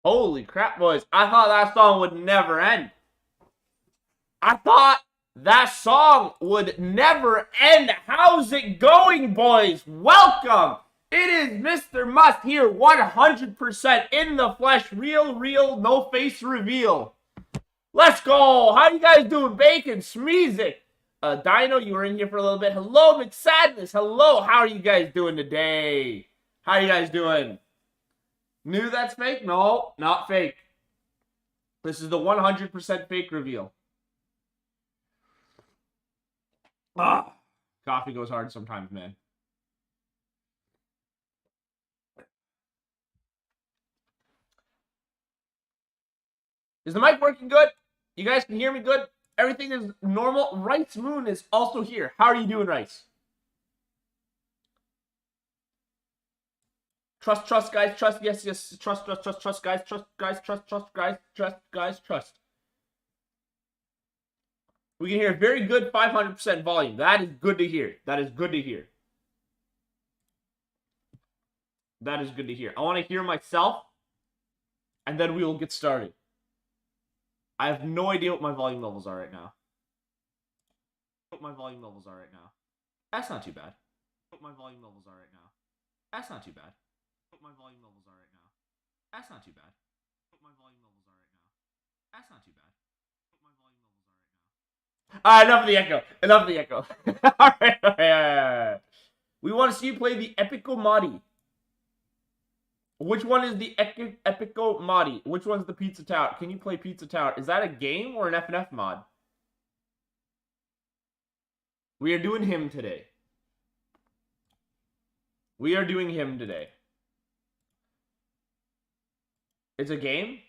Holy crap, boys. I thought that song would never end. I thought that song would never end. How's it going, boys? Welcome. It is Mr. Must here, 100% in the flesh. Real, no face reveal. Let's go. How you guys doing? Bacon, Smeezik. Dino, you were in here for a little bit. Hello, McSadness. Hello. How are you guys doing today? How are you guys doing? Knew that's fake? No, not fake. This is the 100% fake reveal. Ah, coffee goes hard sometimes, man. Is the mic working good? You guys can hear me good? Everything is normal. Rice Moon is also here. How are you doing, Rice? Trust, guys. Trust, yes. Trust, guys. Trust. We can hear very good 500% volume. That is good to hear. That is good to hear. That is good to hear. I want to hear myself, and then we will get started. I have no idea what my volume levels are right now. That's not too bad. That's not too bad. That's not too bad. Enough of the echo. Alright. We want to see you play the Epico Modi. Which one is the Epico Modi? Which one's the Pizza Tower? Can you play Pizza Tower? Is that a game or an FNF mod? We are doing him today. It's a game?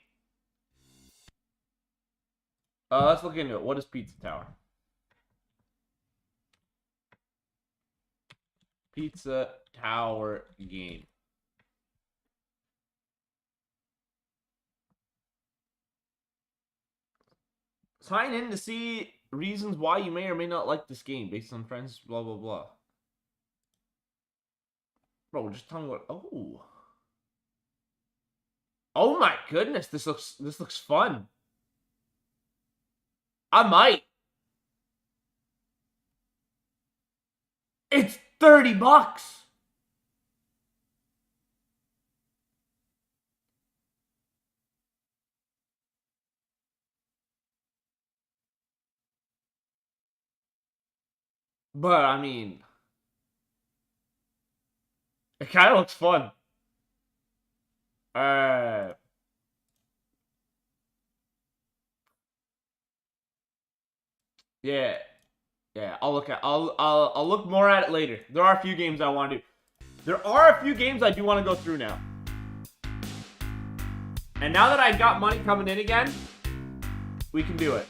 Let's look into it. What is Pizza Tower? Pizza Tower game. Sign in to see reasons why you may or may not like this game based on friends, blah, blah, blah. Bro, just tell me what... Oh. Oh my goodness, this looks fun. I might. It's $30. But, I mean, it kind of looks fun. Yeah. I'll look more at it later. There are a few games I want to do. There are a few games I do want to go through now. And now that I got money coming in again, we can do it.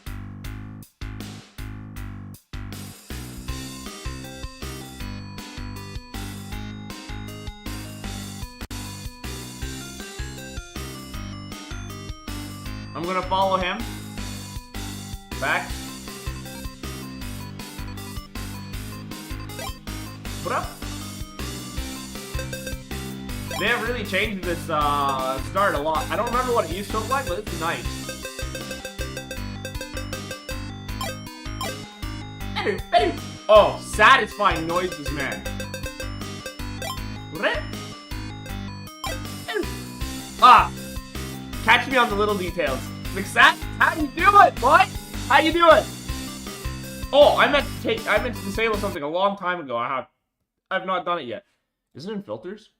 I'm gonna follow him. Back. What up? They have really changed this start a lot. I don't remember what it used to look like, but it's nice. Oh, satisfying noises, man. Ah! Catch me on the little details. McSat, how you doing, boy? How you doing? Oh, I meant to disable something a long time ago. I've not done it yet. Is it in filters?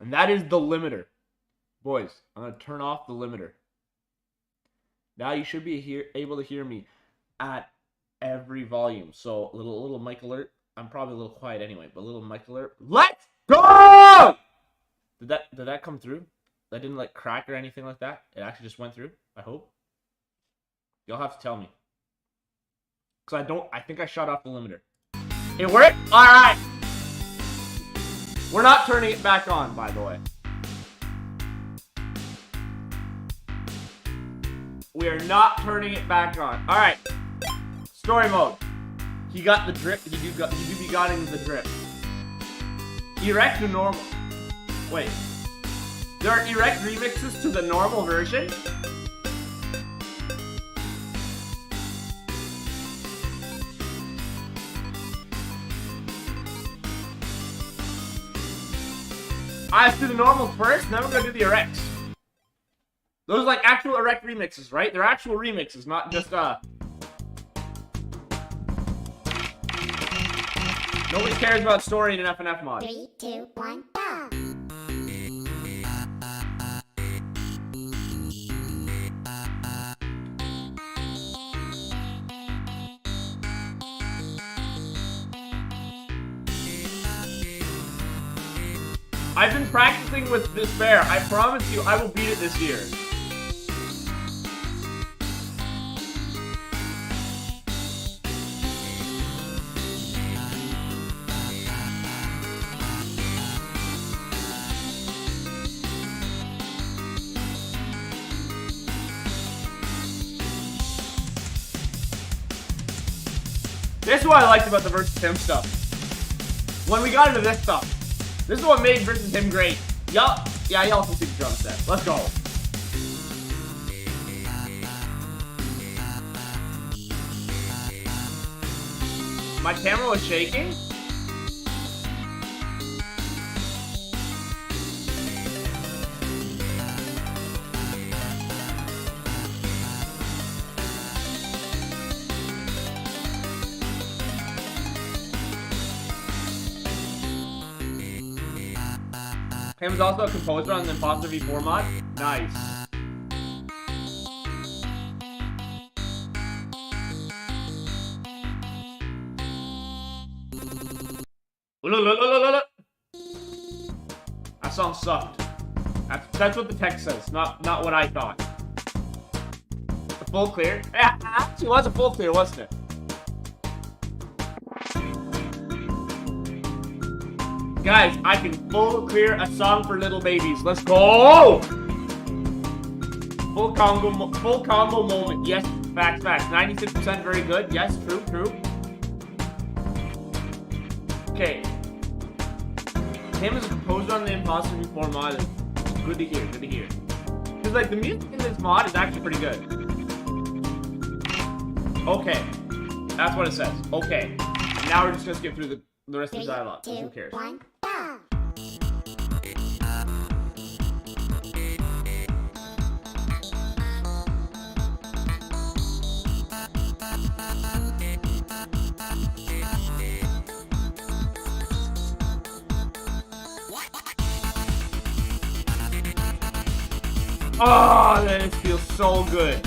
And that is the limiter. Boys, I'm gonna turn off the limiter. Now you should be able to hear me at every volume. So little mic alert. I'm probably a little quiet anyway, but little mic alert. Let's go! Did that come through? That didn't like crack or anything like that? It actually just went through, I hope. You'll have to tell me. Because I think I shut off the limiter. It worked? Alright. We're not turning it back on, by the way. We are not turning it back on. Alright. Story mode. He got the drip. He do be getting the drip. Erect to normal. Wait. There are erect remixes to the normal version. Let's do the normals first, and then we're gonna do the erects. Those are like actual erect remixes, right? They're actual remixes, not just Nobody cares about story in an FNF mod. 3, 2, 1, go! I've been practicing with Despair. I promise you, I will beat it this year. This is what I liked about the Versus Him stuff. When we got into this stuff, this is what made Versus Him great. Yup. Yeah, y'all can see the drum set. Let's go. My camera was shaking. Him is also a composer on the Imposter V4 mod. Nice. That song sucked. That's what the text says, not what I thought. A full clear? Yeah, actually, it was a full clear, wasn't it? Guys, I can full clear a song for little babies. Let's go! Full combo moment. Yes, facts. 96% very good. Yes, true. Okay. Him as a composer on the Imposter V4 mod is good to hear. Because like the music in this mod is actually pretty good. Okay. That's what it says. Okay. Now we're just gonna skip through the rest of the dialogue. Who cares? 1, go! Oh, this feels so good.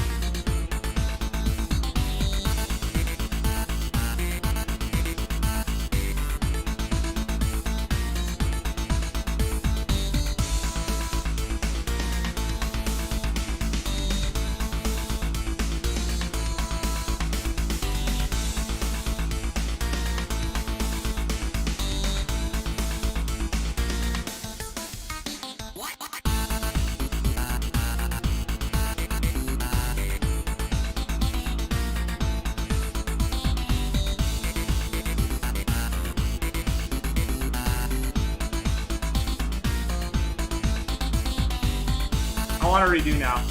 I want to redo now.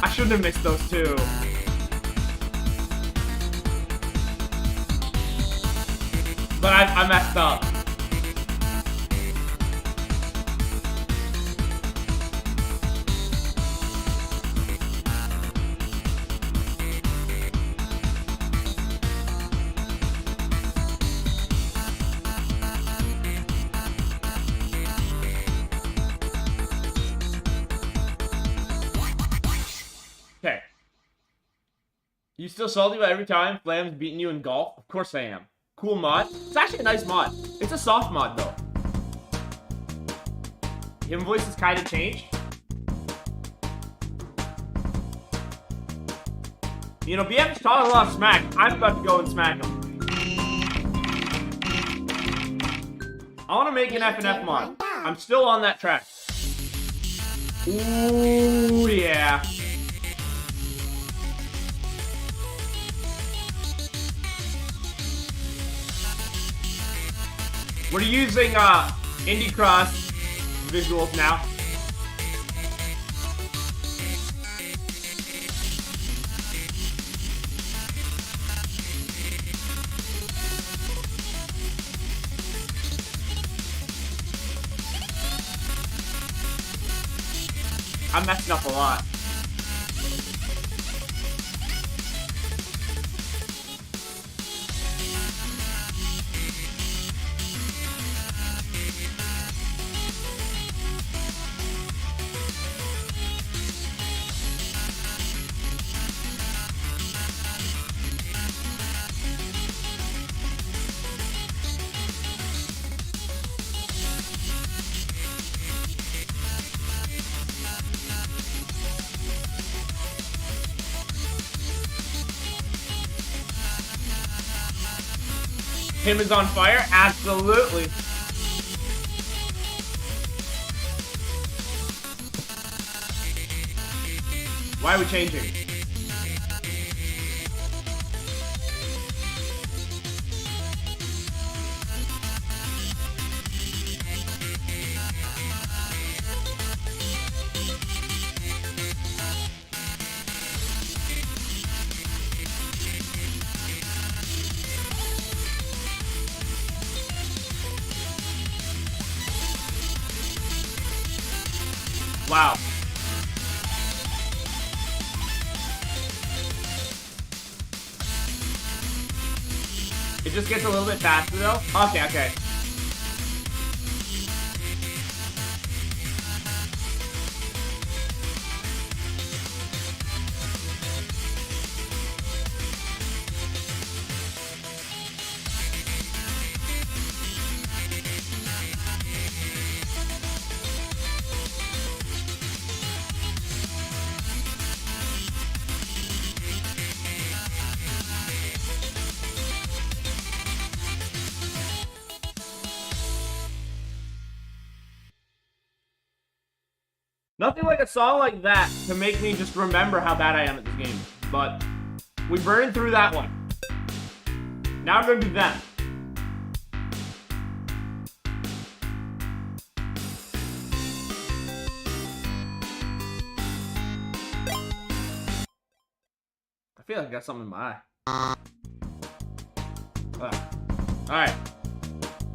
I shouldn't have missed those two. But I messed up. Okay. You still salty about every time Flam's beating you in golf? Of course I am. Cool mod. It's actually a nice mod. It's a soft mod though. Him voice has kind of changed. You know, BM's talking a lot of smack. I'm about to go and smack him. I want to make an FNF mod. I'm still on that track. Ooh, yeah. We're using Indie Cross visuals now. I'm messing up a lot. Him is on fire? Absolutely. Why are we changing? Wow. It just gets a little bit faster though. Okay, okay. Nothing like a song like that to make me just remember how bad I am at this game. But we burned through that one. Now we're gonna do them. I feel like I got something in my eye. Alright.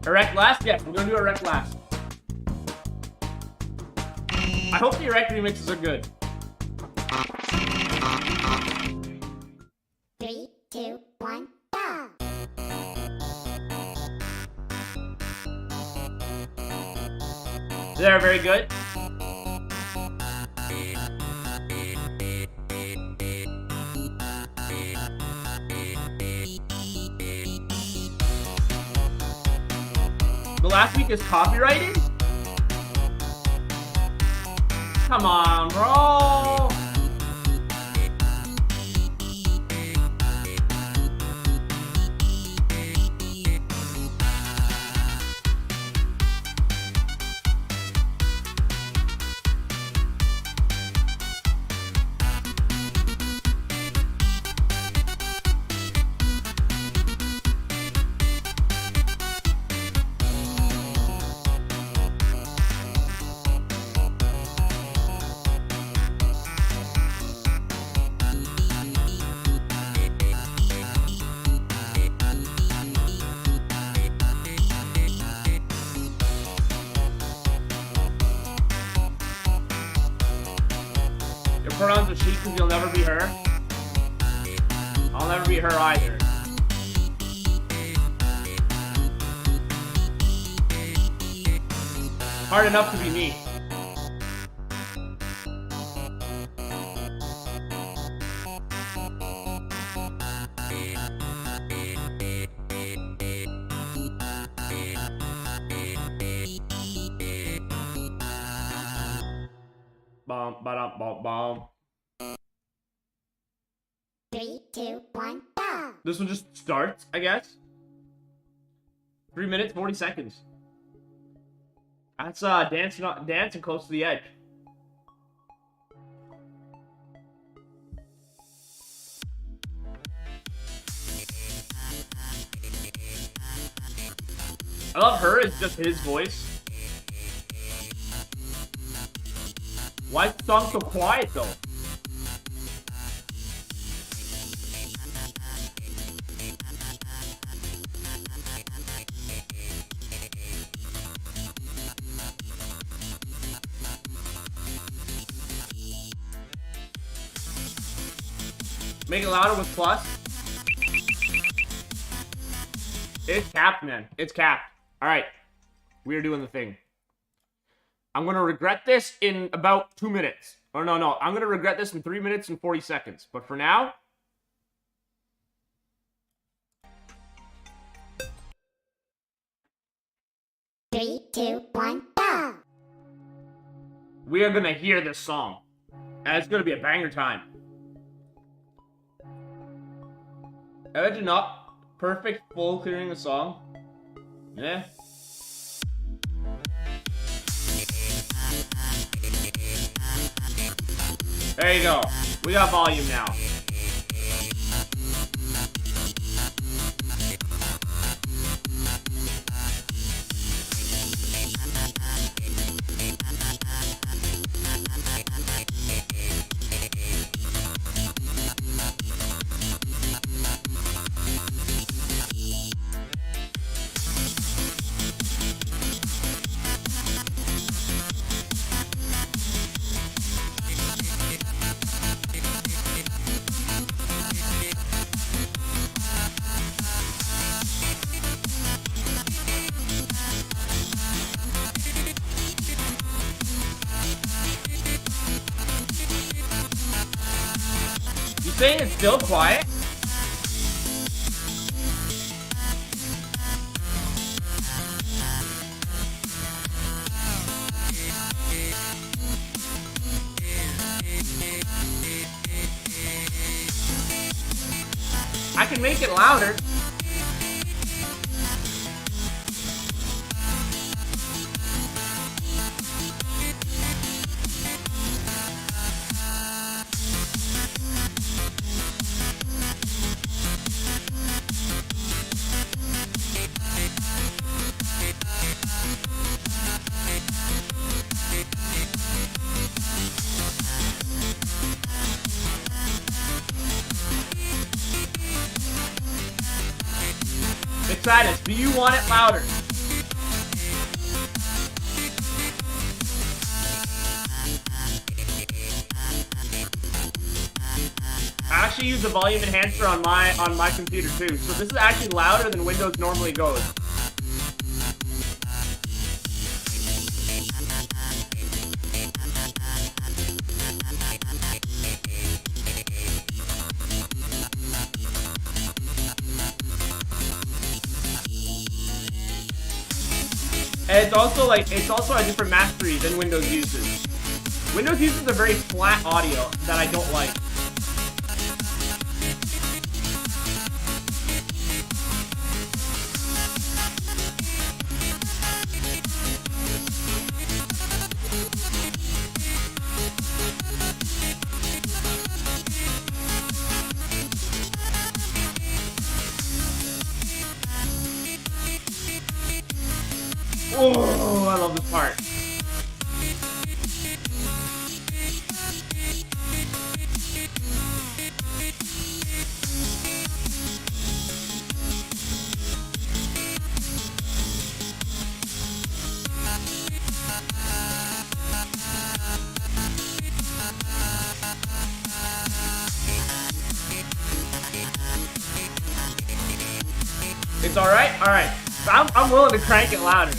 Erect last? Yeah, we're gonna do erect last. I hope the erect remixes are good. 3, 2, 1, go! They're very good. The last week is copyrighted? Come on, bro. Your pronouns are she because you'll never be her. I'll never be her either. Hard enough to be me. Bum, ba-dum, bum, bum. 3, 2, 1, go! This one just starts, I guess. 3 minutes, 40 seconds. That's dancing close to the edge. I love her, it's just his voice. Why is the song so quiet though? Make it louder with plus. It's capped, man. It's capped. Alright. We are doing the thing. I'm gonna regret this in about 2 minutes. Or no. I'm gonna regret this in 3 minutes and 40 seconds. But for now... Three, two, one, go! we are gonna hear this song. And it's gonna be a banger time. Imagine not perfect full clearing the song. Yeah. There you go. We got volume now. You saying it's still quiet? I can make it louder. Excited. Do you want it louder? I actually use the volume enhancer on my computer too, so this is actually louder than Windows normally goes. And it's also a different mastery than Windows uses. Windows uses a very flat audio that I don't like. Oh, I love this part. It's alright? Alright. I'm willing to crank it louder.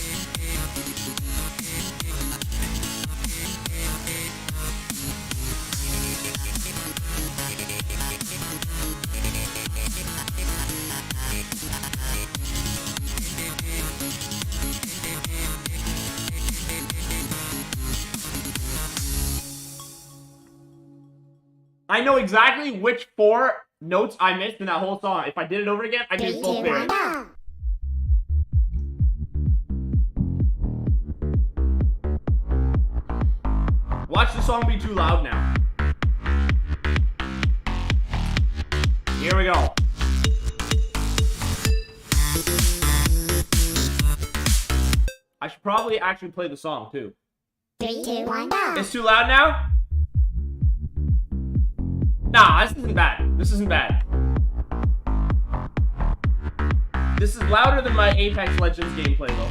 I know exactly which 4 notes I missed in that whole song. If I did it over again, I'd do full clear. Watch the song be too loud now. Here we go. I should probably actually play the song too. 3, 2, 1, go! It's too loud now? Nah, this isn't bad. This isn't bad. This is louder than my Apex Legends gameplay though.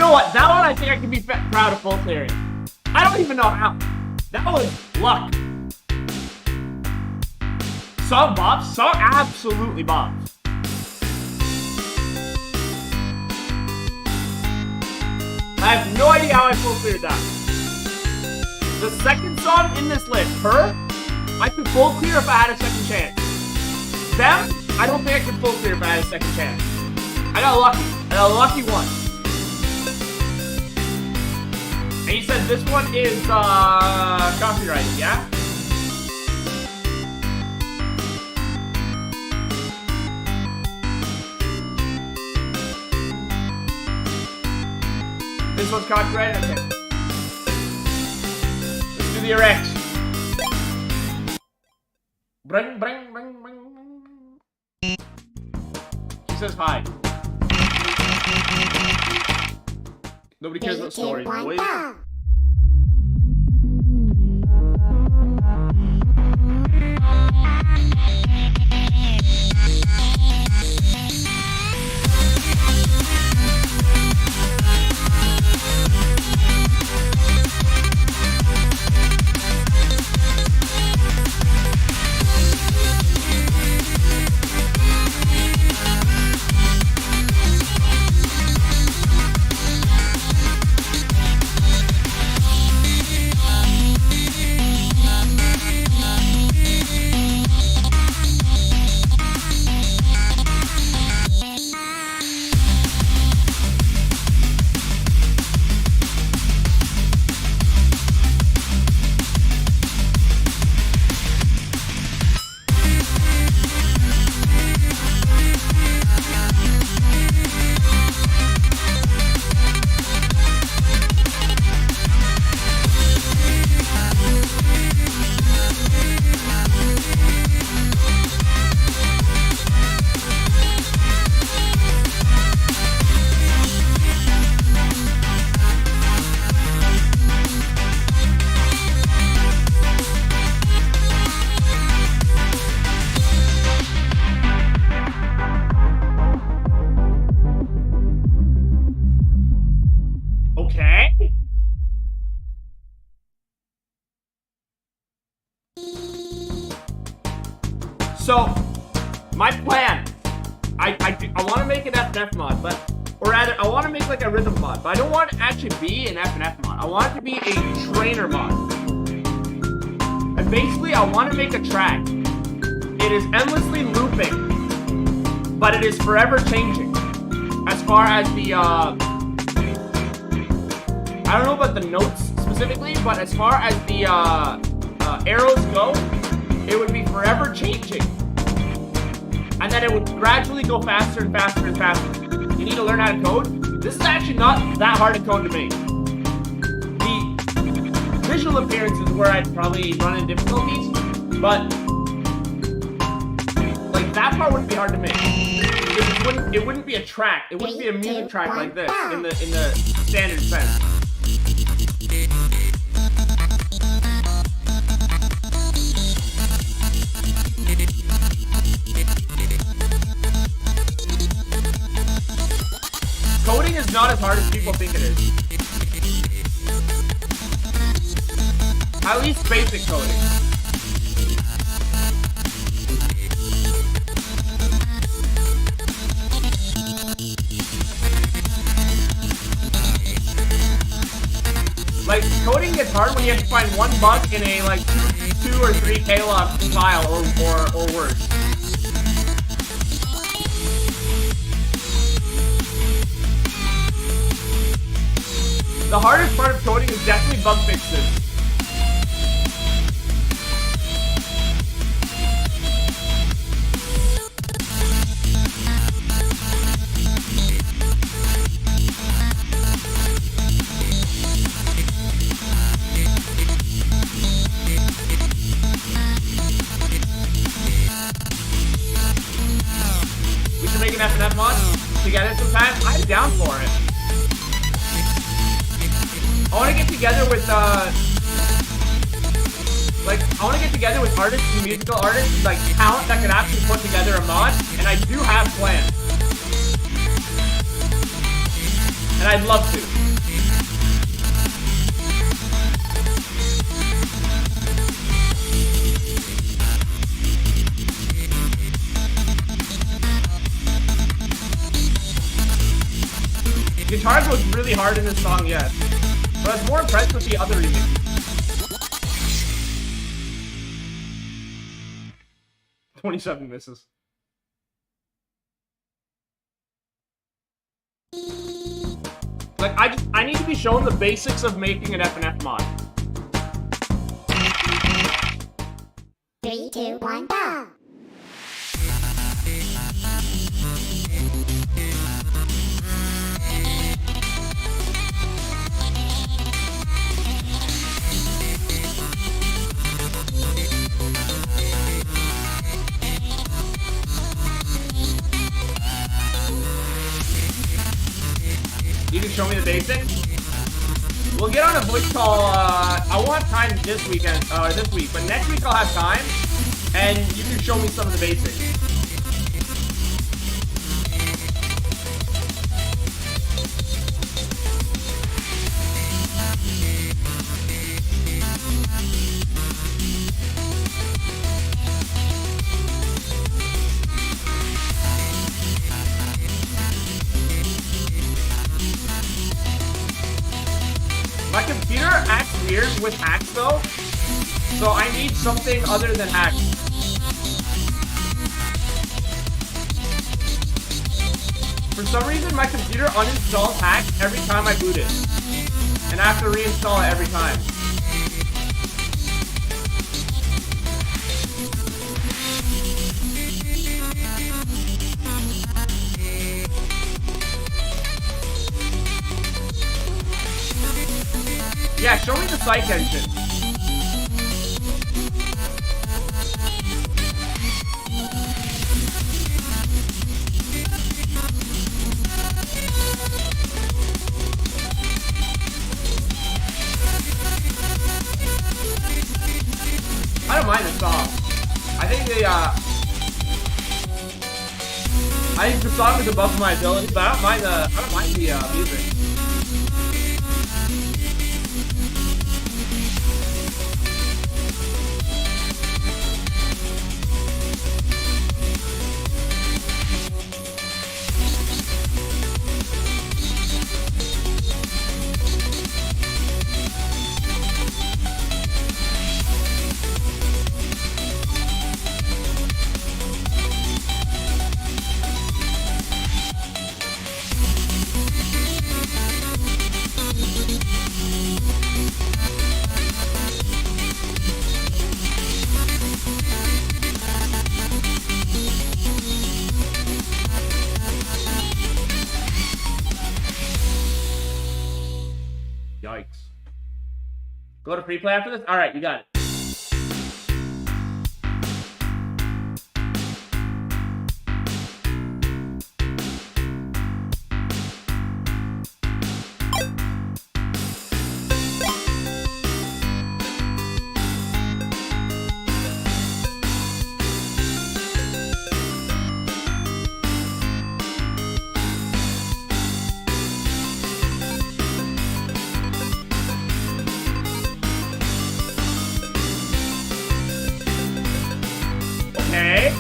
know what? That one I think I can be proud of full clearing. I don't even know how. That was luck. Some bops, some absolutely bops. I have no idea how I full cleared that. The second song in this list, Her, I could full clear if I had a second chance. Them, I don't think I could full clear if I had a second chance. I got lucky. I got a lucky one. And he said this one is copyrighted, yeah? This one's copyrighted? Okay. Let's do the erect. Bring, bring, bring, bring. She says hi. Nobody cares about stories, boys. Okay. So, my plan, I want to make an FNF mod, but, or rather, I want to make like a rhythm mod, but I don't want it to actually be an FNF mod. I want it to be a trainer mod. And basically, I want to make a track. It is endlessly looping, but it is forever changing. As far as the, I don't know about the notes specifically, but as far as the arrows go, it would be forever changing. And then it would gradually go faster and faster and faster. You need to learn how to code. This is actually not that hard to code to make. The visual appearance is where I'd probably run into difficulties, but like that part wouldn't be hard to make. It wouldn't be a track. It wouldn't be a music track like this in the standard sense. Coding is not as hard as people think it is. At least basic coding. Like, coding gets hard when you have to find one bug in a, like, 2 or 3 KLOC file or worse. The hardest part of coding is definitely bug fixes. We should make an FNF mod together sometime. I'm down for it. I want to get together with, I want to get together with artists and musical artists, like, talent that could actually put together a mod, and I do have plans. And I'd love to. guitar goes really hard in this song, yes. But I was more impressed with the other remix. "27 misses. Like, I need to be shown the basics of making an FNF mod. 3, 2, 1, go! You can show me the basics? We'll get on a voice call, I want time this weekend, this week, but next week I'll have time, and you can show me some of the basics. My computer acts weird with hacks though, so I need something other than hacks. For some reason, my computer uninstalls hacks every time I boot it, and I have to reinstall it every time. Yeah, show me the psych engine. I don't mind the song. I think the song is above my ability, but I don't mind the music. Yikes. Go to free play after this? Alright, you got it. Okay.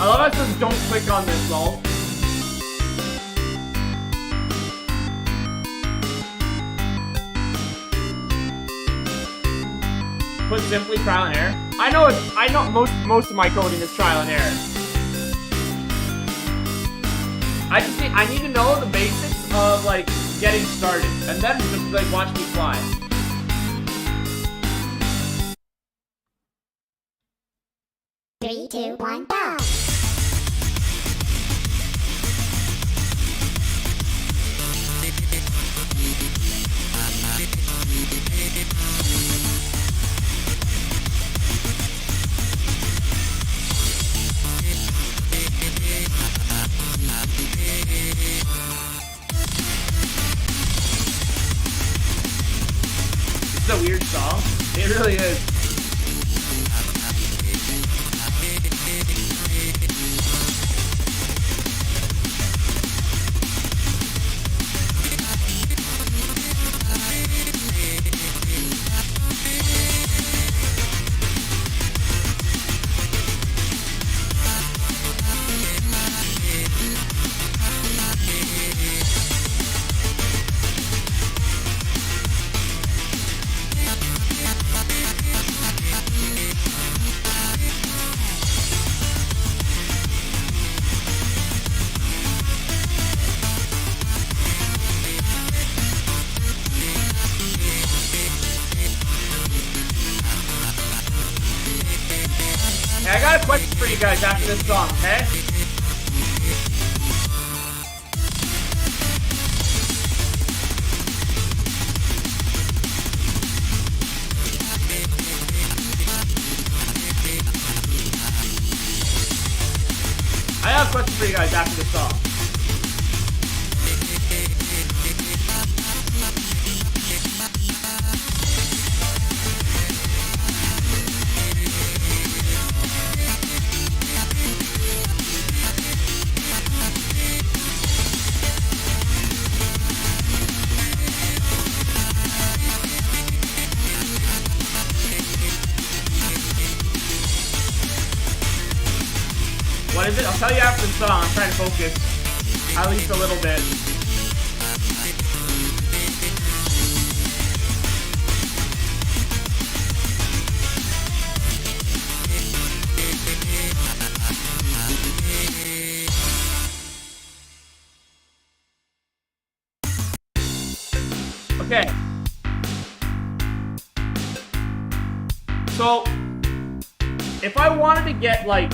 I love how it says don't click on this, lol. Put simply trial and error. I know most of my coding is trial and error. I need to know the basics of like getting started, and then just like watch me fly. Three, two, one, go! It's a weird song. It really is. for you guys after this song, okay? I have a question for you guys after this song. What is it? I'll tell you after the song. I'm trying to focus. At least a little bit. Okay. So, if I wanted to get, like,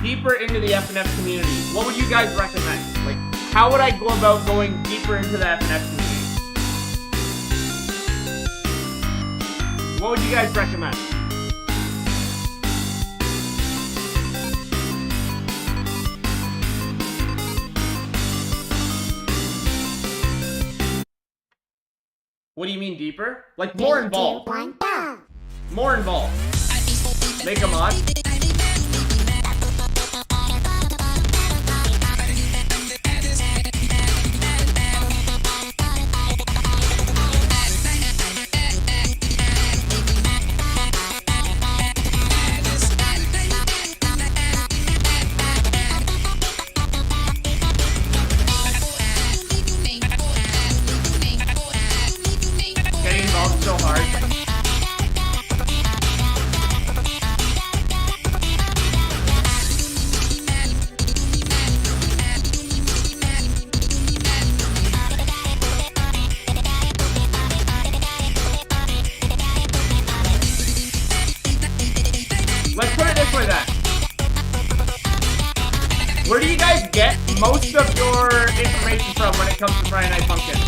deeper into the FNF community, what would you guys recommend? Like, how would I go about going deeper into the FNF community? What would you guys recommend? What do you mean deeper? Like more 3, 2, involved. 1, go. More involved. Make a mod. Getting involved is so hard. Let's put it this way then. Where do you guys get most of your information from when it comes to Friday Night Funkin'?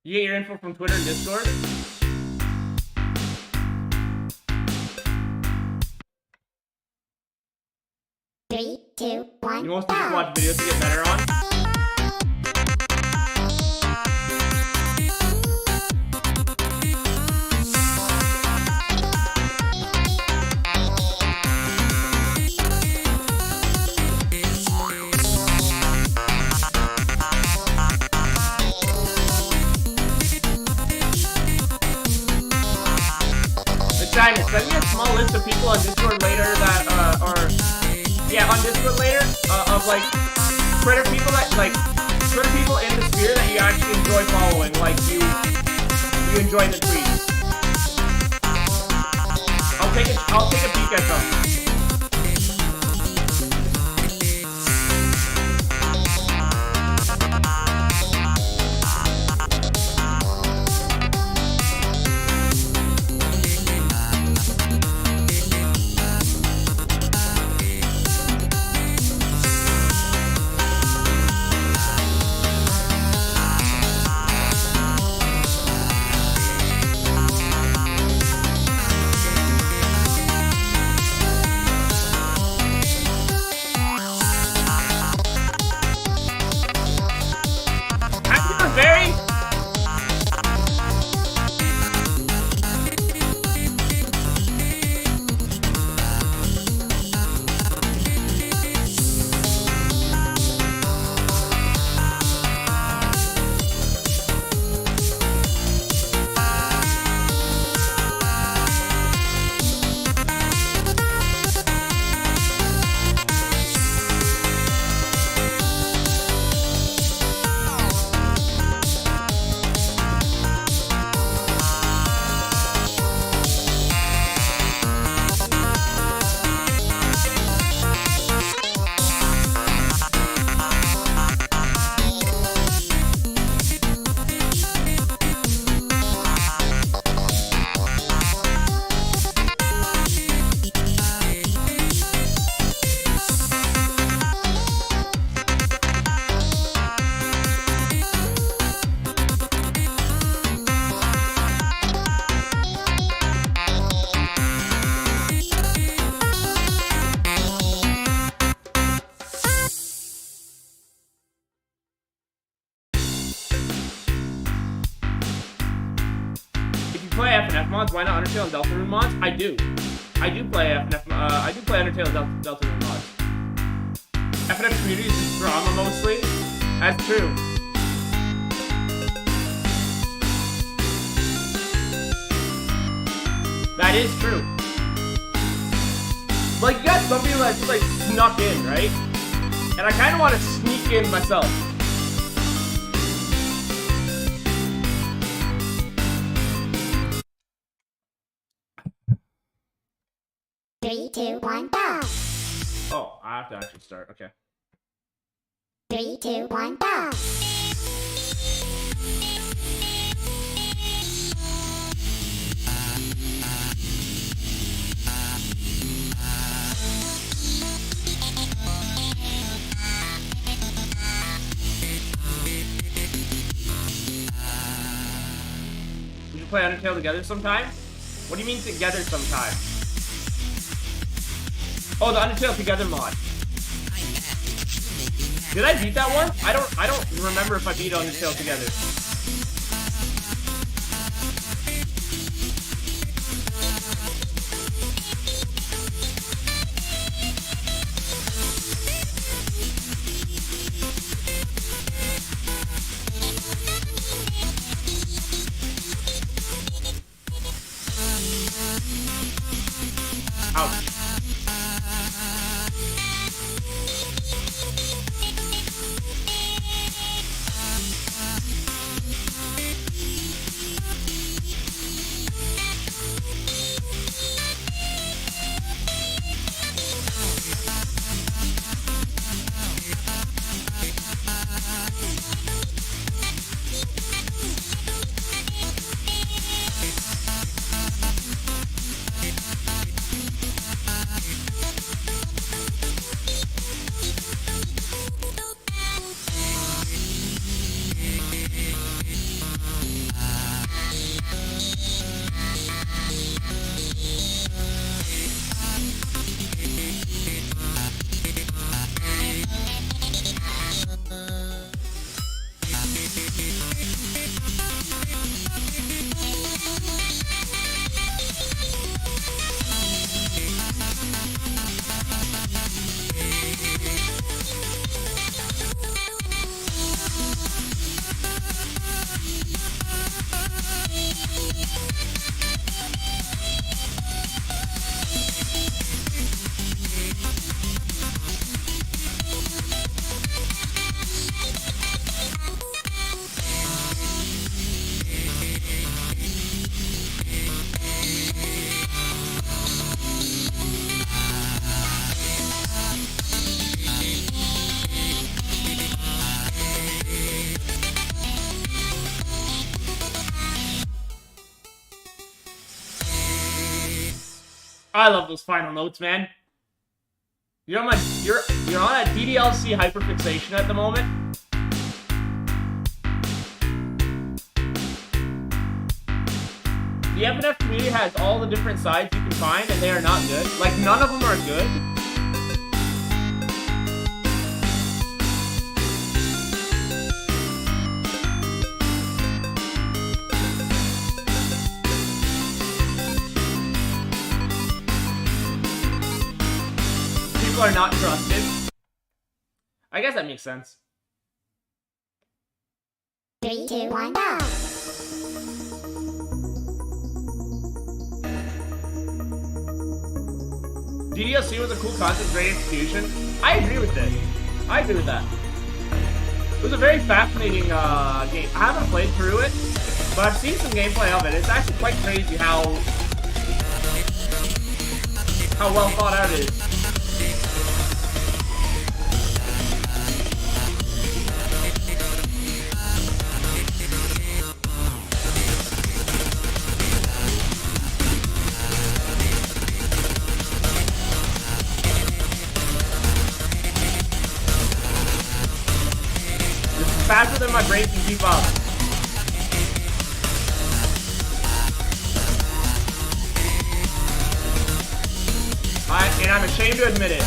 You get your info from Twitter and Discord? Three, two, one, You mostly just go. watch videos to get better on? Excited. Send me a small list of people on Discord later that, on Discord later, of like, Twitter people that, like, Twitter people in the sphere that you actually enjoy following, like, you enjoy the tweets. I'll take a peek at them. play FNF mods? Why not Undertale and Deltarune mods? I do. I do play FNF. I do play Undertale and Deltarune mods. FNF community is drama mostly. That's true. That is true. Like, you got some people that just, like, snuck in, right? And I kind of want to sneak in myself. Three, two, one, go. Oh, I have to actually start. Okay. 3, 2, 1, go. We should play Undertale together sometime? What do you mean together sometime? Oh, the Undertale Together mod. Did I beat that one? I don't remember if I beat Undertale Together. Ouch. I love those final notes, man. You're on a DDLC hyperfixation at the moment. The FNF community has all the different sides you can find, and they are not good. Like, none of them are good. Are not trusted. I guess that makes sense. 3, 2, 1, go. DDLC was a cool concept, great execution. I agree with it. I agree with that. It was a very fascinating game. I haven't played through it, but I've seen some gameplay of it. It's actually quite crazy how well thought out it is. Faster than my brain can keep up. And I'm ashamed to admit it.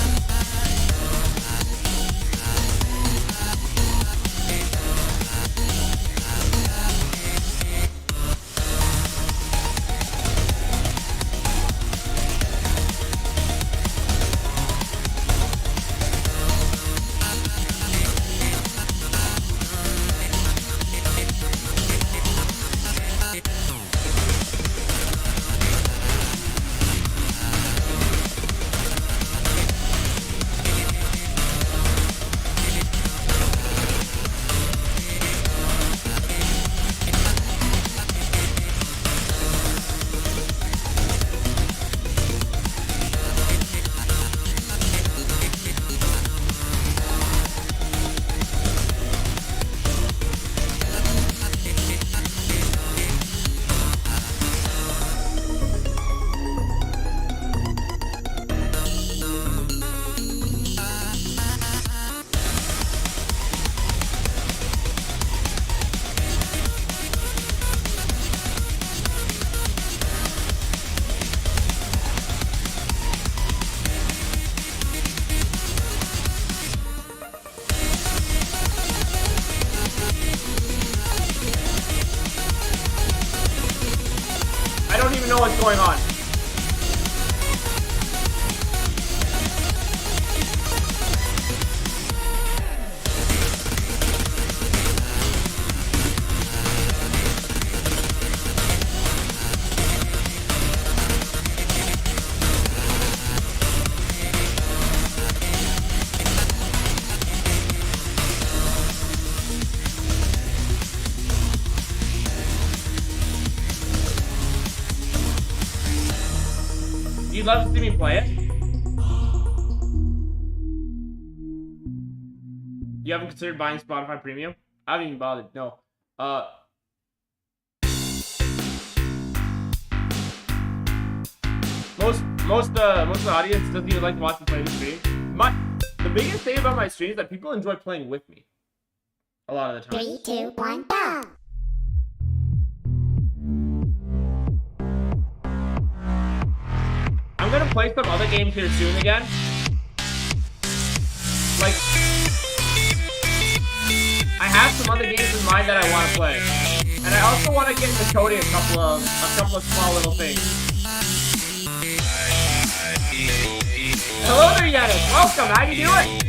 know what's going on. You'd love to see me play it? You haven't considered buying Spotify Premium? I haven't even bothered, no. Most of the audience doesn't even like to watch me play the stream. The biggest thing about my stream is that people enjoy playing with me. A lot of the time. 3, 2, 1, go! I'm gonna play some other games here soon again. Like, I have some other games in mind that I want to play, and I also want to get into coding a couple of small little things. Hello there, Yanis. Welcome. How you doing?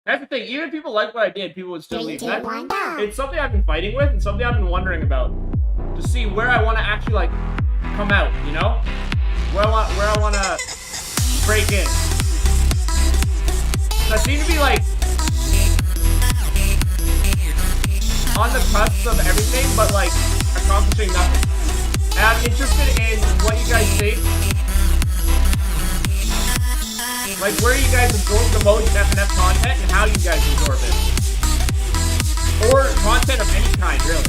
That's the thing, even if people like what I did, people would still 3, leave. 2, That, 1, go! it's something I've been fighting with and something I've been wondering about. To see where I want to actually, like, come out, you know? Where I want to break in. So I seem to be, like, on the cusp of everything, but, like, accomplishing nothing. And I'm interested in what you guys think. Like, where you guys absorb the most FNF content and how you guys absorb it. Or content of any kind, really.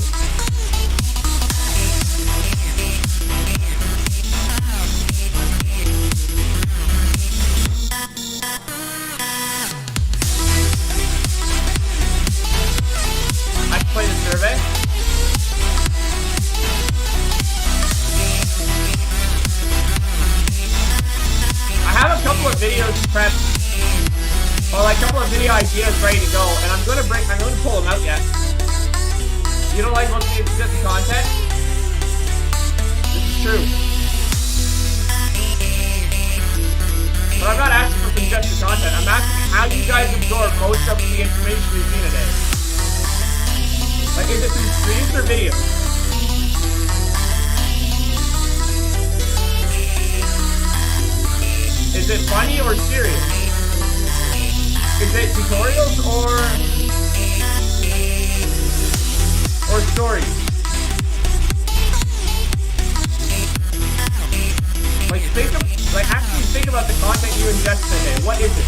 I can play the survey. I have a couple of videos prepped, or like a couple of video ideas ready to go, and I'm going to pull them out yet. You don't like most of the suggested content? This is true. But I'm not asking for suggested content. I'm asking how you guys absorb most of the information we've seen today. Like, is it through streams or videos? Is it funny or serious? Is it tutorials or stories? Like actually think about the content you ingest today. What is it?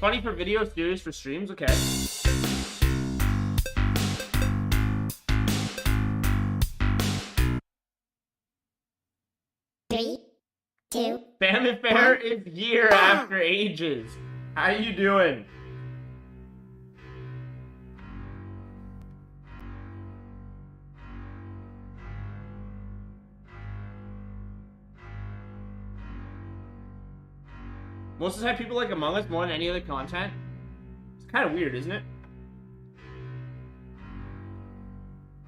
Funny for video, serious for streams? Okay. Three, two, Famine Fair is year after ages. How you doing? Most of the time, people like Among Us more than any other content. It's kind of weird, isn't it?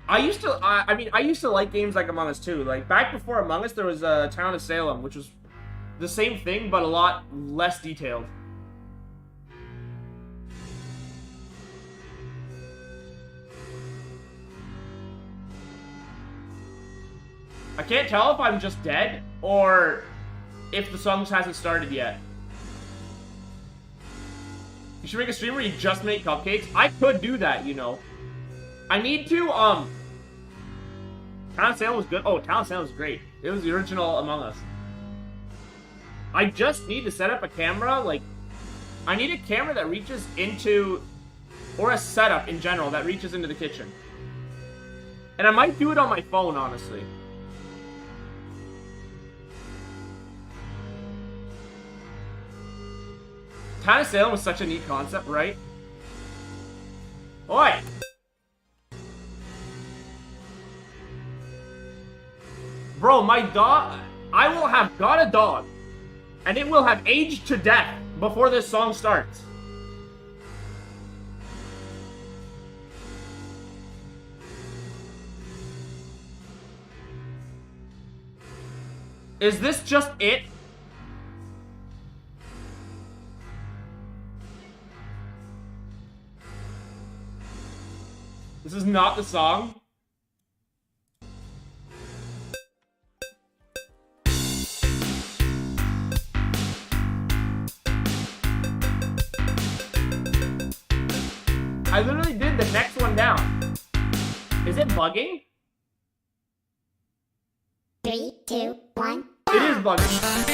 I used to like games like Among Us too. Like, back before Among Us, there was Town of Salem, which was the same thing, but a lot less detailed. I can't tell if I'm just dead, or if the song hasn't started yet. You should make a stream where you just make cupcakes. I could do that, you know. I need to, Town of Salem was good. Oh, Town of Salem was great. It was the original Among Us. I just need to set up a camera, like, I need a camera that reaches into, or a setup in general that reaches into the kitchen. And I might do it on my phone, honestly. Town of Salem was such a neat concept, right? Oi! Bro, my dog... I will have got a dog, and it will have aged to death before this song starts. Is this just it? This is not the song. I literally did the next one down. Is it bugging? 3, 2, 1. It is bugging.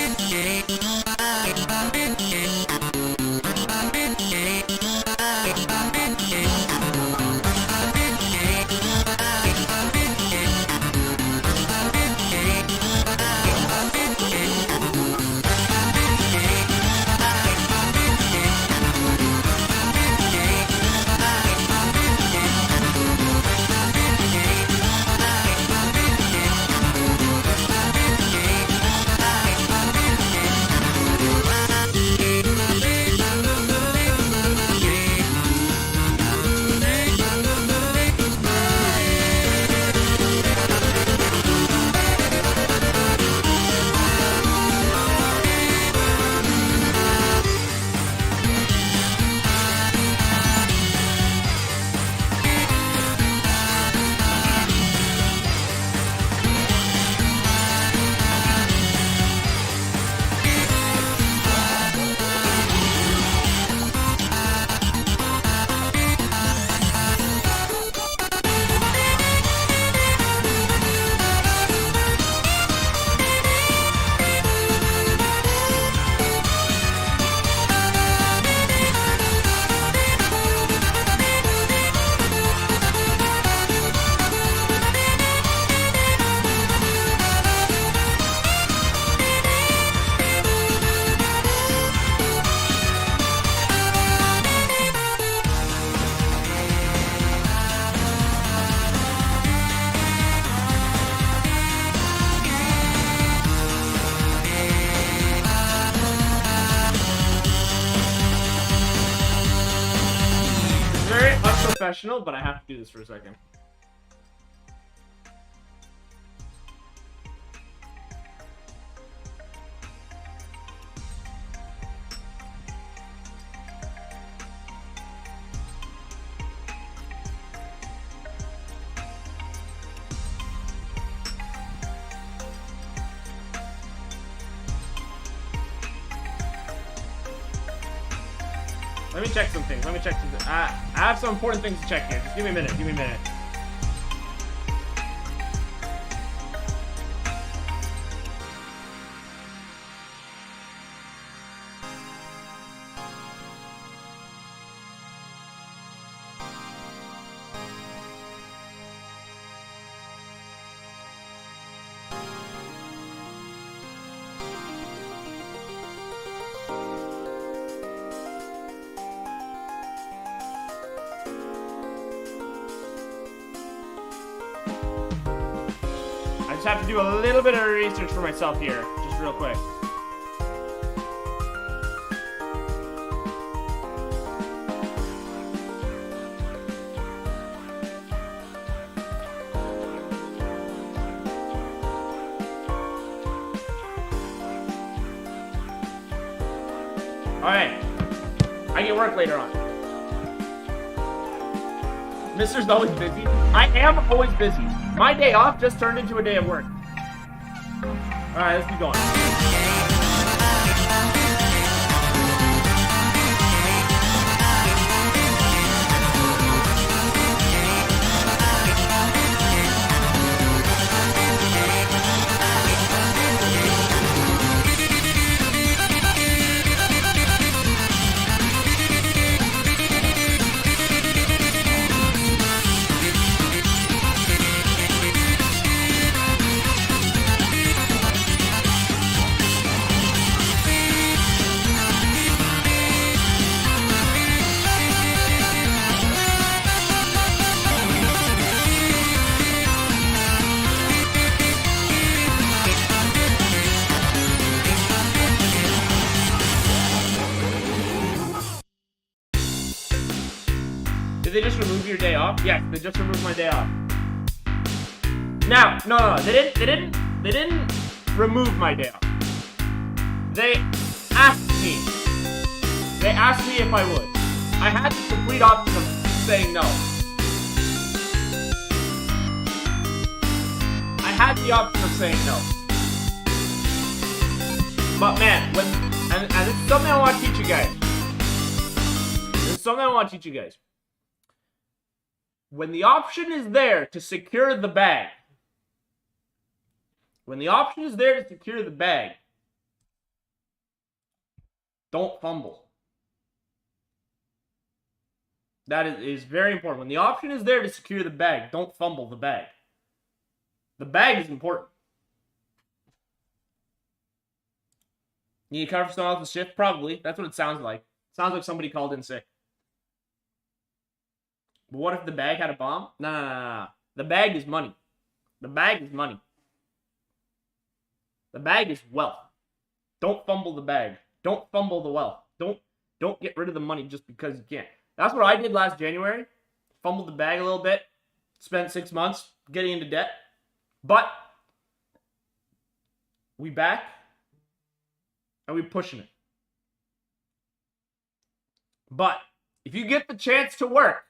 Professional, but I have to do this for a second. Let me check some things. Let me check some things. I have some important things to check here. Just give me a minute. Give me a minute. just have to do a little bit of research for myself here, just real quick. Alright. I get work later on. Mister's always busy. I am always busy. My day off just turned into a day of work. Alright, let's keep going. Did they just remove your day off? Yes, they just removed my day off. Now, no, they didn't remove my day off. They asked me. They asked me if I would. I had the complete option of saying no. I had the option of saying no. But man, and this is something I want to teach you guys. When the option is there to secure the bag, don't fumble. That is very important. When the option is there to secure the bag, don't fumble the bag. The bag is important. You need to cover for someone else's shift? Probably. That's what it sounds like. Sounds like somebody called in sick. But what if the bag had a bomb? No. The bag is money. The bag is money. The bag is wealth. Don't fumble the bag. Don't fumble the wealth. Don't get rid of the money just because you can. That's what I did last January. Fumbled the bag a little bit. Spent 6 months getting into debt. But we back and we pushing it. But if you get the chance to work,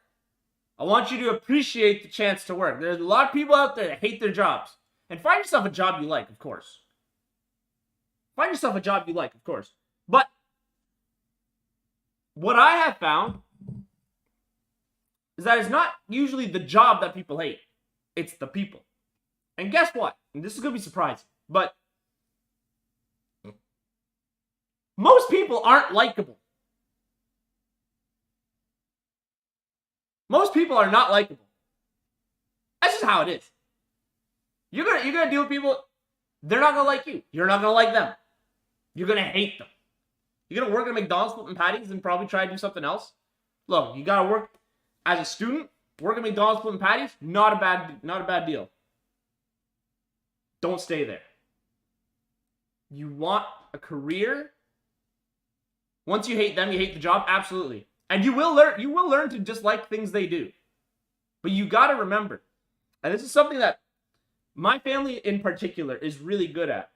I want you to appreciate the chance to work. There's a lot of people out there that hate their jobs. And find yourself a job you like, of course. But what I have found is that it's not usually the job that people hate. It's the people. And guess what? And this is going to be surprising. But most people aren't likable. Most people are not likable. That's just how it is. You're gonna deal with people, they're not gonna like you. You're not gonna like them. You're gonna hate them. You're gonna work at McDonald's flipping patties and probably try to do something else. Look, you gotta work as a student, work at McDonald's flipping patties, not a bad deal. Don't stay there. You want a career? Once you hate them, you hate the job? Absolutely. And you will learn to dislike things they do. But you got to remember, and this is something that my family in particular is really good at.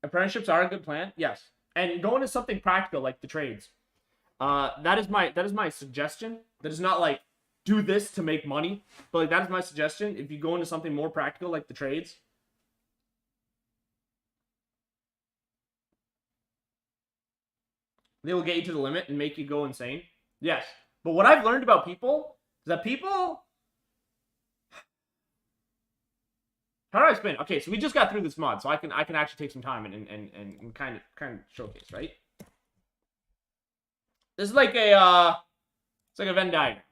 Apprenticeships are a good plan, yes. And going to something practical like the trades. That is my suggestion. That is not like do this to make money, but like that is my suggestion. If you go into something more practical like the trades, they will get you to the limit and make you go insane. Yes. But what I've learned about people is that people... How do I explain it? Okay, so we just got through this mod, so I can actually take some time and kind of showcase, right? This is like a it's like a Venn diagram.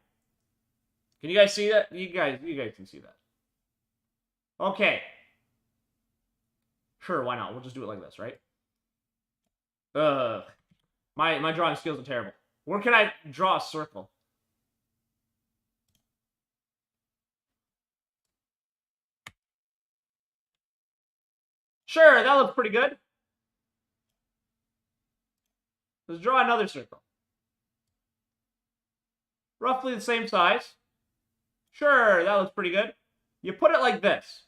Can you guys see that? You guys can see that. Okay. Sure, why not? We'll just do it like this, right? My drawing skills are terrible. Where can I draw a circle? Sure, that looks pretty good. Let's draw another circle. Roughly the same size. Sure, that looks pretty good. You put it like this.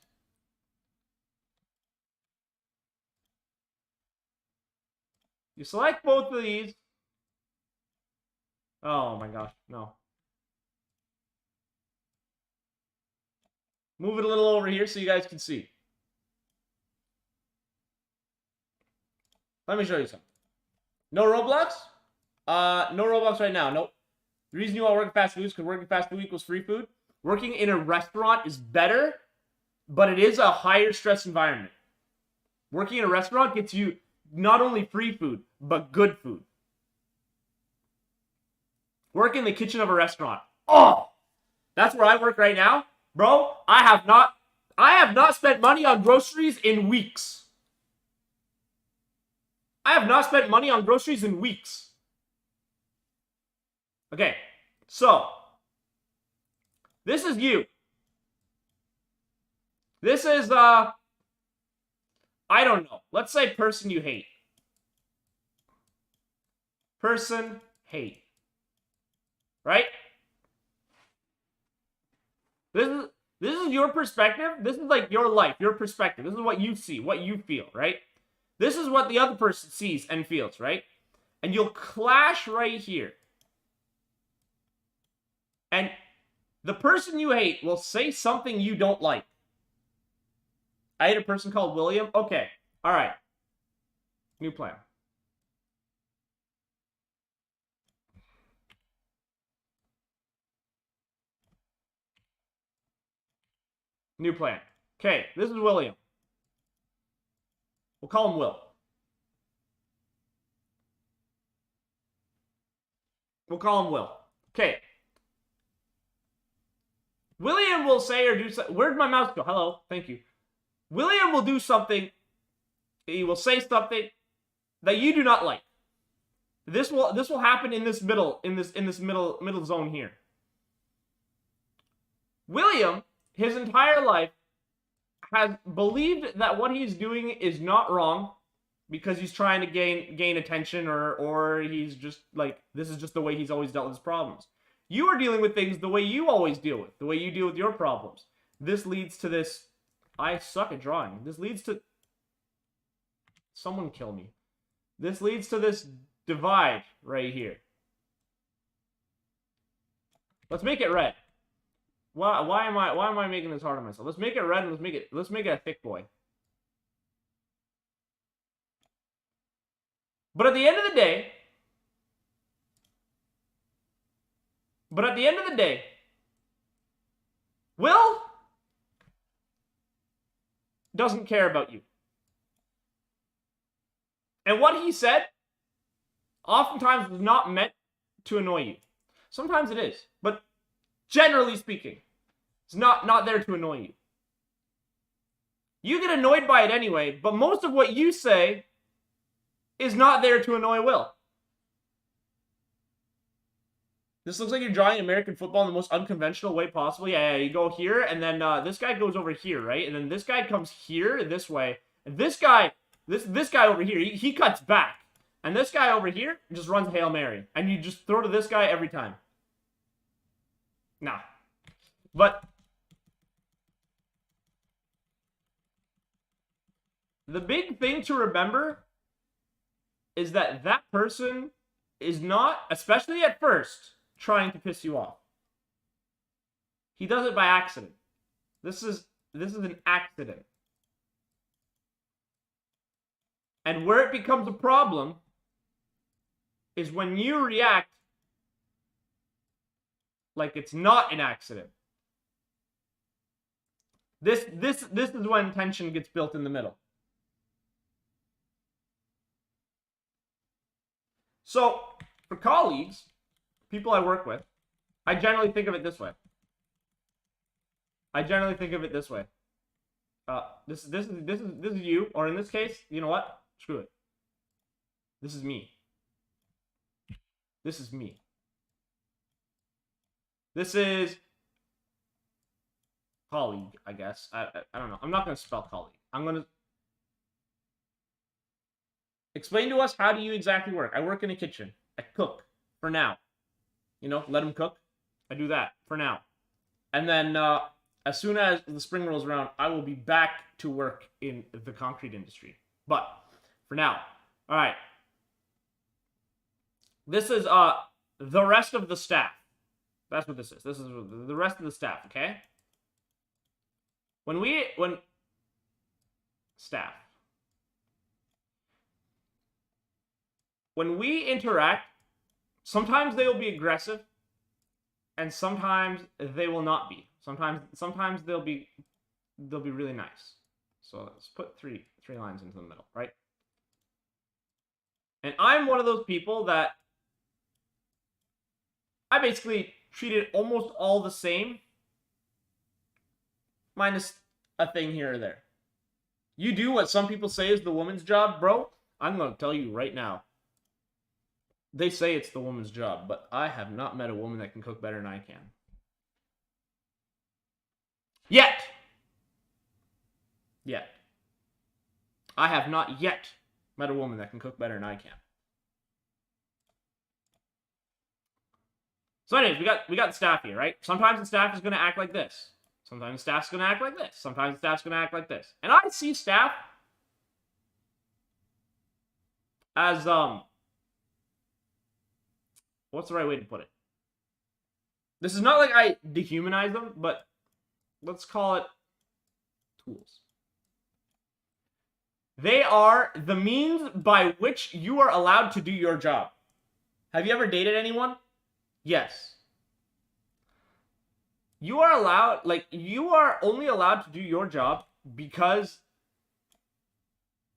You select both of these. Oh my gosh, no. Move it a little over here so you guys can see. Let me show you something. No Roblox? No Roblox right now. Nope. The reason you all work at fast food is because working fast food equals free food. Working in a restaurant is better, but it is a higher stress environment. Working in a restaurant gets you not only free food, but good food. Work in the kitchen of a restaurant. Oh! That's where I work right now. Bro, I have not spent money on groceries in weeks. I have not spent money on groceries in weeks. Okay, so this is you. This is, I don't know. Let's say person you hate. Person hate. Right? This is your perspective. This is like your life, your perspective. This is what you see, what you feel, right? This is what the other person sees and feels, right? And you'll clash right here. And the person you hate will say something you don't like. I hate a person called William. Okay. All right. New plan. New plan. Okay, this is William. We'll call him Will. We'll call him Will. Okay. William will say or do something. Where'd my mouse go? Hello. Thank you. William will do something. He will say something that you do not like. This will happen in this middle middle zone here. William, his entire life, has believed that what he's doing is not wrong because he's trying to gain attention or he's just like, this is just the way he's always dealt with his problems. You are dealing with things the way you always deal with, the way you deal with your problems. This leads to this, I suck at drawing. This leads to, someone kill me. This leads to this divide right here. Let's make it red. Why am I making this hard on myself? Let's make it red and let's make it a thick boy. But at the end of the day, Will doesn't care about you. And what he said oftentimes was not meant to annoy you. Sometimes it is, but generally speaking, it's not there to annoy you. You get annoyed by it anyway, but most of what you say is not there to annoy Will. This looks like you're drawing American football in the most unconventional way possible. Yeah, you go here, and then this guy goes over here, right? And then this guy comes here, this way. And this guy over here, he cuts back. And this guy over here just runs Hail Mary. And you just throw to this guy every time. Nah. But the big thing to remember is that that person is not, especially at first, trying to piss you off. He does it by accident. This is an accident. And where it becomes a problem is when you react like it's not an accident. This is when tension gets built in the middle. So, for colleagues, people I work with, I generally think of it this way. This is you, or in this case, you know what? Screw it. This is me. This is me. This is colleague, I guess. I don't know. I'm not gonna spell colleague. I'm gonna Explain to us, how do you exactly work? I work in a kitchen. I cook for now. You know, let them cook. I do that for now. And then as soon as the spring rolls around, I will be back to work in the concrete industry. But for now, all right. This is the rest of the staff. That's what this is. This is the rest of the staff, okay? When staff. When we interact, sometimes they will be aggressive, and sometimes they will not be. Sometimes they'll be really nice. So let's put three lines into the middle, right? And I'm one of those people that I basically treated almost all the same, minus a thing here or there. You do what some people say is the woman's job, bro. I'm going to tell you right now. They say it's the woman's job, but I have not met a woman that can cook better than I can. Yet. I have not yet met a woman that can cook better than I can. So anyways, we got the staff here, right? Sometimes the staff is going to act like this. Sometimes the staff's going to act like this. Sometimes the staff's going to act like this. And I see staff as, what's the right way to put it? This is not like I dehumanize them, but let's call it tools. They are the means by which you are allowed to do your job. Have you ever dated anyone? Yes. You are allowed, you are only allowed to do your job because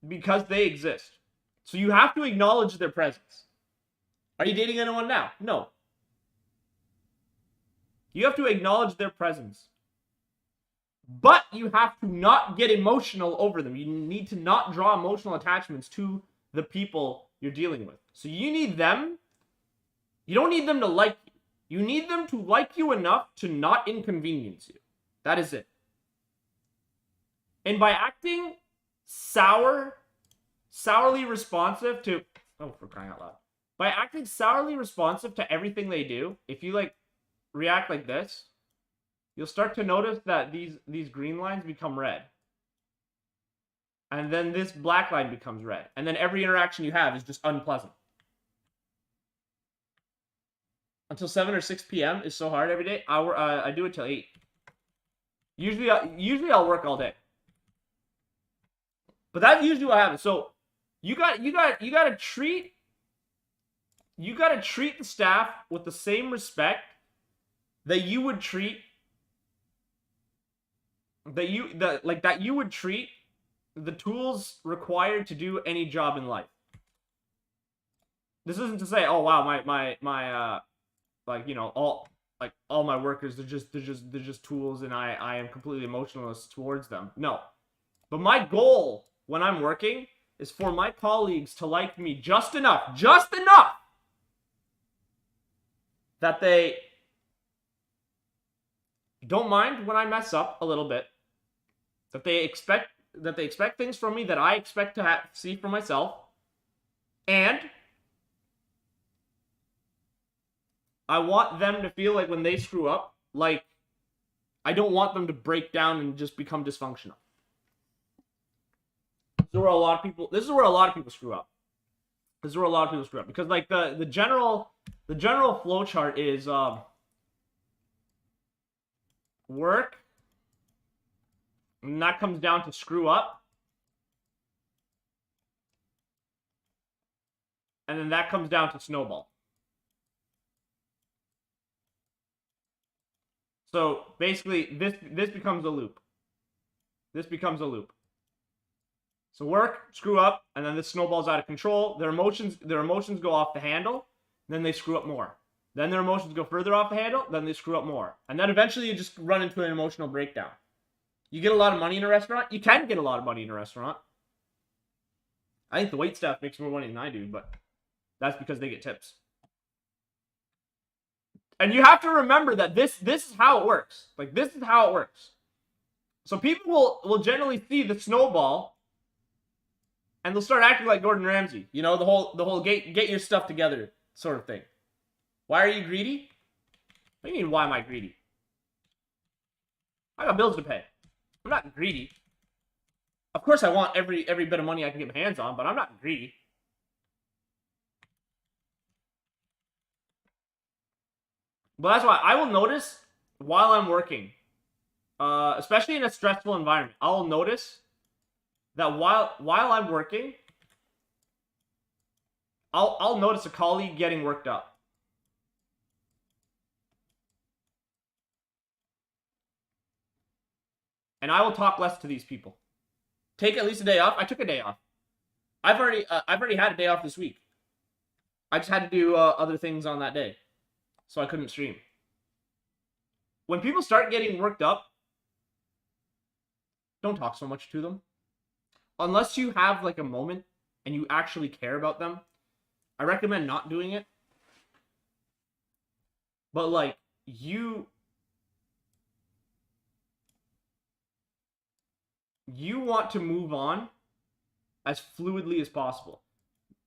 they exist. So you have to acknowledge their presence. Are you dating anyone now? No. You have to acknowledge their presence. But you have to not get emotional over them. You need to not draw emotional attachments to the people you're dealing with. So you need them. You don't need them to like you. You need them to like you enough to not inconvenience you. That is it. And by acting sourly responsive to... Oh, for crying out loud. By acting sourly responsive to everything they do, if you, react like this, you'll start to notice that these green lines become red. And then this black line becomes red. And then every interaction you have is just unpleasant. Until 7 or 6 p.m. is so hard every day. I do it till 8. Usually I'll work all day. But that's usually what happens. So you gotta treat the staff with the same respect that you would treat that you would treat the tools required to do any job in life. This isn't to say, oh wow, my all my workers, they're just tools and I am completely emotionless towards them. No. But my goal when I'm working is for my colleagues to like me just enough that they don't mind when I mess up a little bit, that they expect things from me that I expect to see for myself, and I want them to feel like when they screw up, I don't want them to break down and just become dysfunctional. This is where a lot of people screw up. Because the general flow chart is work, and that comes down to screw up, and then that comes down to snowball. So basically, this becomes a loop. So work, screw up, and then this snowballs out of control. Their emotions go off the handle, then they screw up more. Then their emotions go further off the handle, then they screw up more. And then eventually you just run into an emotional breakdown. You get a lot of money in a restaurant? You can get a lot of money in a restaurant. I think the wait staff makes more money than I do, but that's because they get tips. And you have to remember that this is how it works. This is how it works. So people will generally see the snowball And they'll start acting like Gordon Ramsay. You know, the whole get your stuff together sort of thing. Why are you greedy? What do you mean, why am I greedy? I got bills to pay. I'm not greedy. Of course, I want every bit of money I can get my hands on, but I'm not greedy. But that's why I will notice while I'm working, especially in a stressful environment, I'll notice that while I'm working, I'll notice a colleague getting worked up. And I will talk less to these people. Take at least a day off. I took a day off. I've already had a day off this week. I just had to do other things on that day, so I couldn't stream. When people start getting worked up, don't talk so much to them. Unless you have like a moment and you actually care about them, I recommend not doing it. But like, you want to move on as fluidly as possible.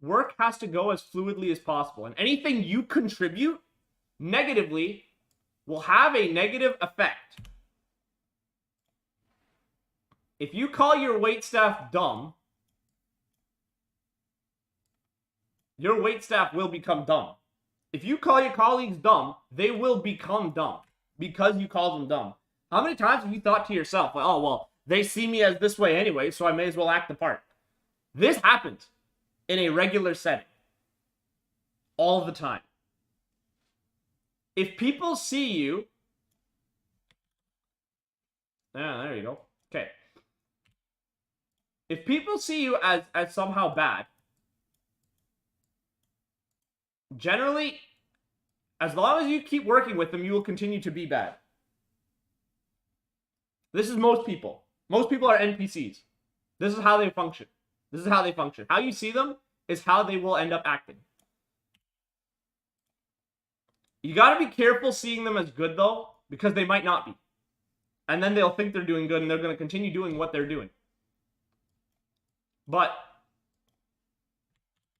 Work has to go as fluidly as possible. And anything you contribute negatively will have a negative effect. If you call your waitstaff dumb, your waitstaff will become dumb. If you call your colleagues dumb, they will become dumb because you call them dumb. How many times have you thought to yourself, like, oh, well, they see me as this way anyway, so I may as well act the part? This happens in a regular setting all the time. If people see you... Yeah, there you go. Okay. If people see you as somehow bad, generally, as long as you keep working with them, you will continue to be bad. This is most people. Most people are NPCs. This is how they function. This is how they function. How you see them is how they will end up acting. You gotta be careful seeing them as good, though, because they might not be. And then they'll think they're doing good, and they're going to continue doing what they're doing. But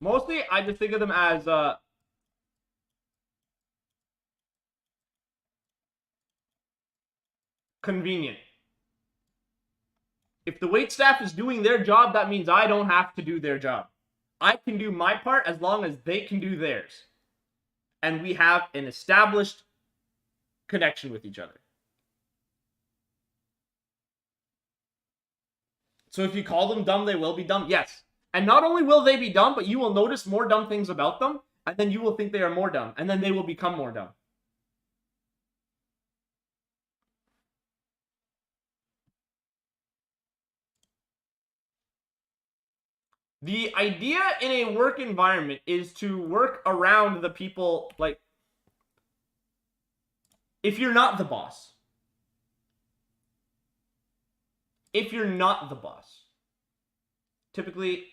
mostly, I just think of them as convenient. If the waitstaff is doing their job, that means I don't have to do their job. I can do my part as long as they can do theirs. And we have an established connection with each other. So if you call them dumb, they will be dumb? Yes. And not only will they be dumb, but you will notice more dumb things about them, and then you will think they are more dumb, and then they will become more dumb. The idea in a work environment is to work around the people, like, if you're not the boss. If you're not the boss, typically,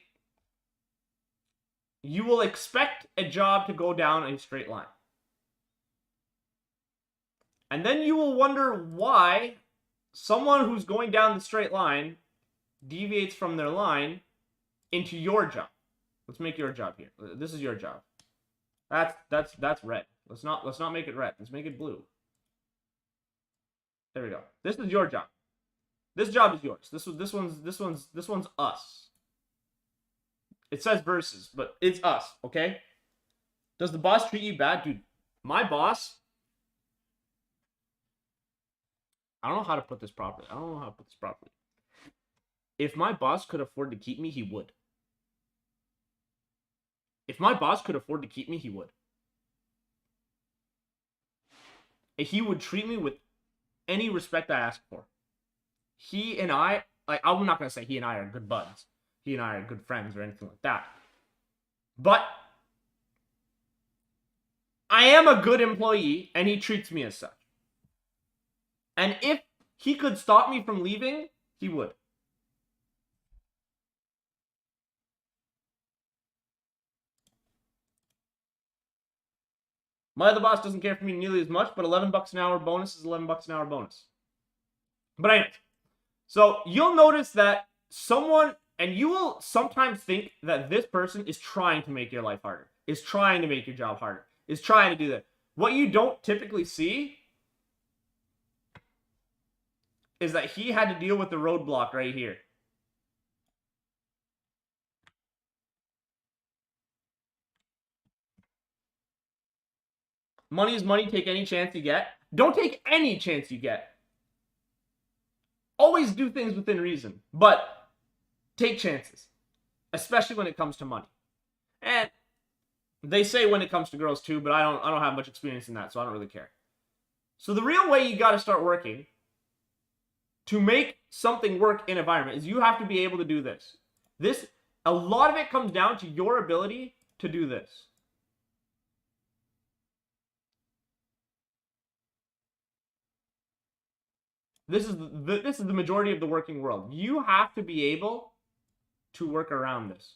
you will expect a job to go down a straight line. And then you will wonder why someone who's going down the straight line deviates from their line into your job. Let's make your job here. This is your job. That's red. Let's not make it red. Let's make it blue. There we go. This is your job. This job is yours. This one's us. It says versus, but it's us, okay? Does the boss treat you bad? Dude, my boss, I don't know how to put this properly. If my boss could afford to keep me, he would. If my boss could afford to keep me, he would. He would treat me with any respect I ask for. He and I, like, I'm not going to say he and I are good buds. He and I are good friends or anything like that. But I am a good employee, and he treats me as such. And if he could stop me from leaving, he would. My other boss doesn't care for me nearly as much, but $11 an hour bonus is $11 an hour bonus. But anyway, so you'll notice that someone And you will sometimes think that this person is trying to make your life harder, is trying to make your job harder, is trying to do that. What you don't typically see is that he had to deal with the roadblock right here. Money is money. Take any chance you get. Don't take any chance you get. Always do things within reason, but take chances, especially when it comes to money. And they say when it comes to girls too, but I don't have much experience in that, so I don't really care. So the real way you got to start working to make something work in environment is you have to be able to do this. A lot of it comes down to your ability to do this. This is the majority of the working world. You have to be able to work around this.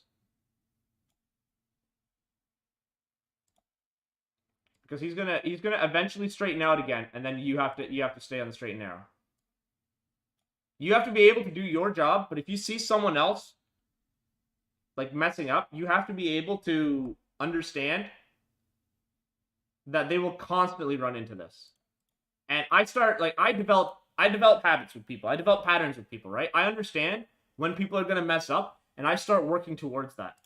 Because he's gonna eventually straighten out again, and then you have to stay on the straight and narrow. You have to be able to do your job, but if you see someone else like messing up, you have to be able to understand that they will constantly run into this. And I develop habits with people. I develop patterns with people, right? I understand when people are going to mess up, and I start working towards that.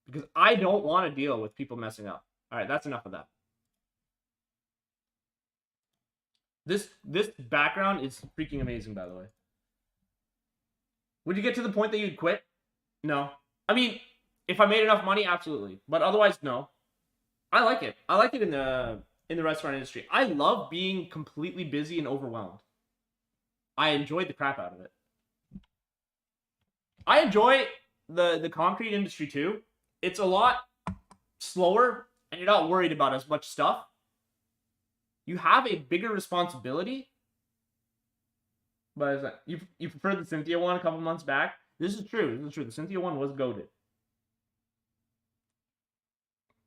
Because I don't want to deal with people messing up. All right, that's enough of that. This background is freaking amazing, by the way. Would you get to the point that you'd quit? No. I mean, if I made enough money, absolutely. But otherwise, no. I like it. I like it in the restaurant industry. I love being completely busy and overwhelmed. I enjoyed the crap out of it. I enjoy the concrete industry too. It's a lot slower, and you're not worried about as much stuff. You have a bigger responsibility. But is that, you preferred the Cynthia one a couple months back? This is true. This is true. The Cynthia one was goated.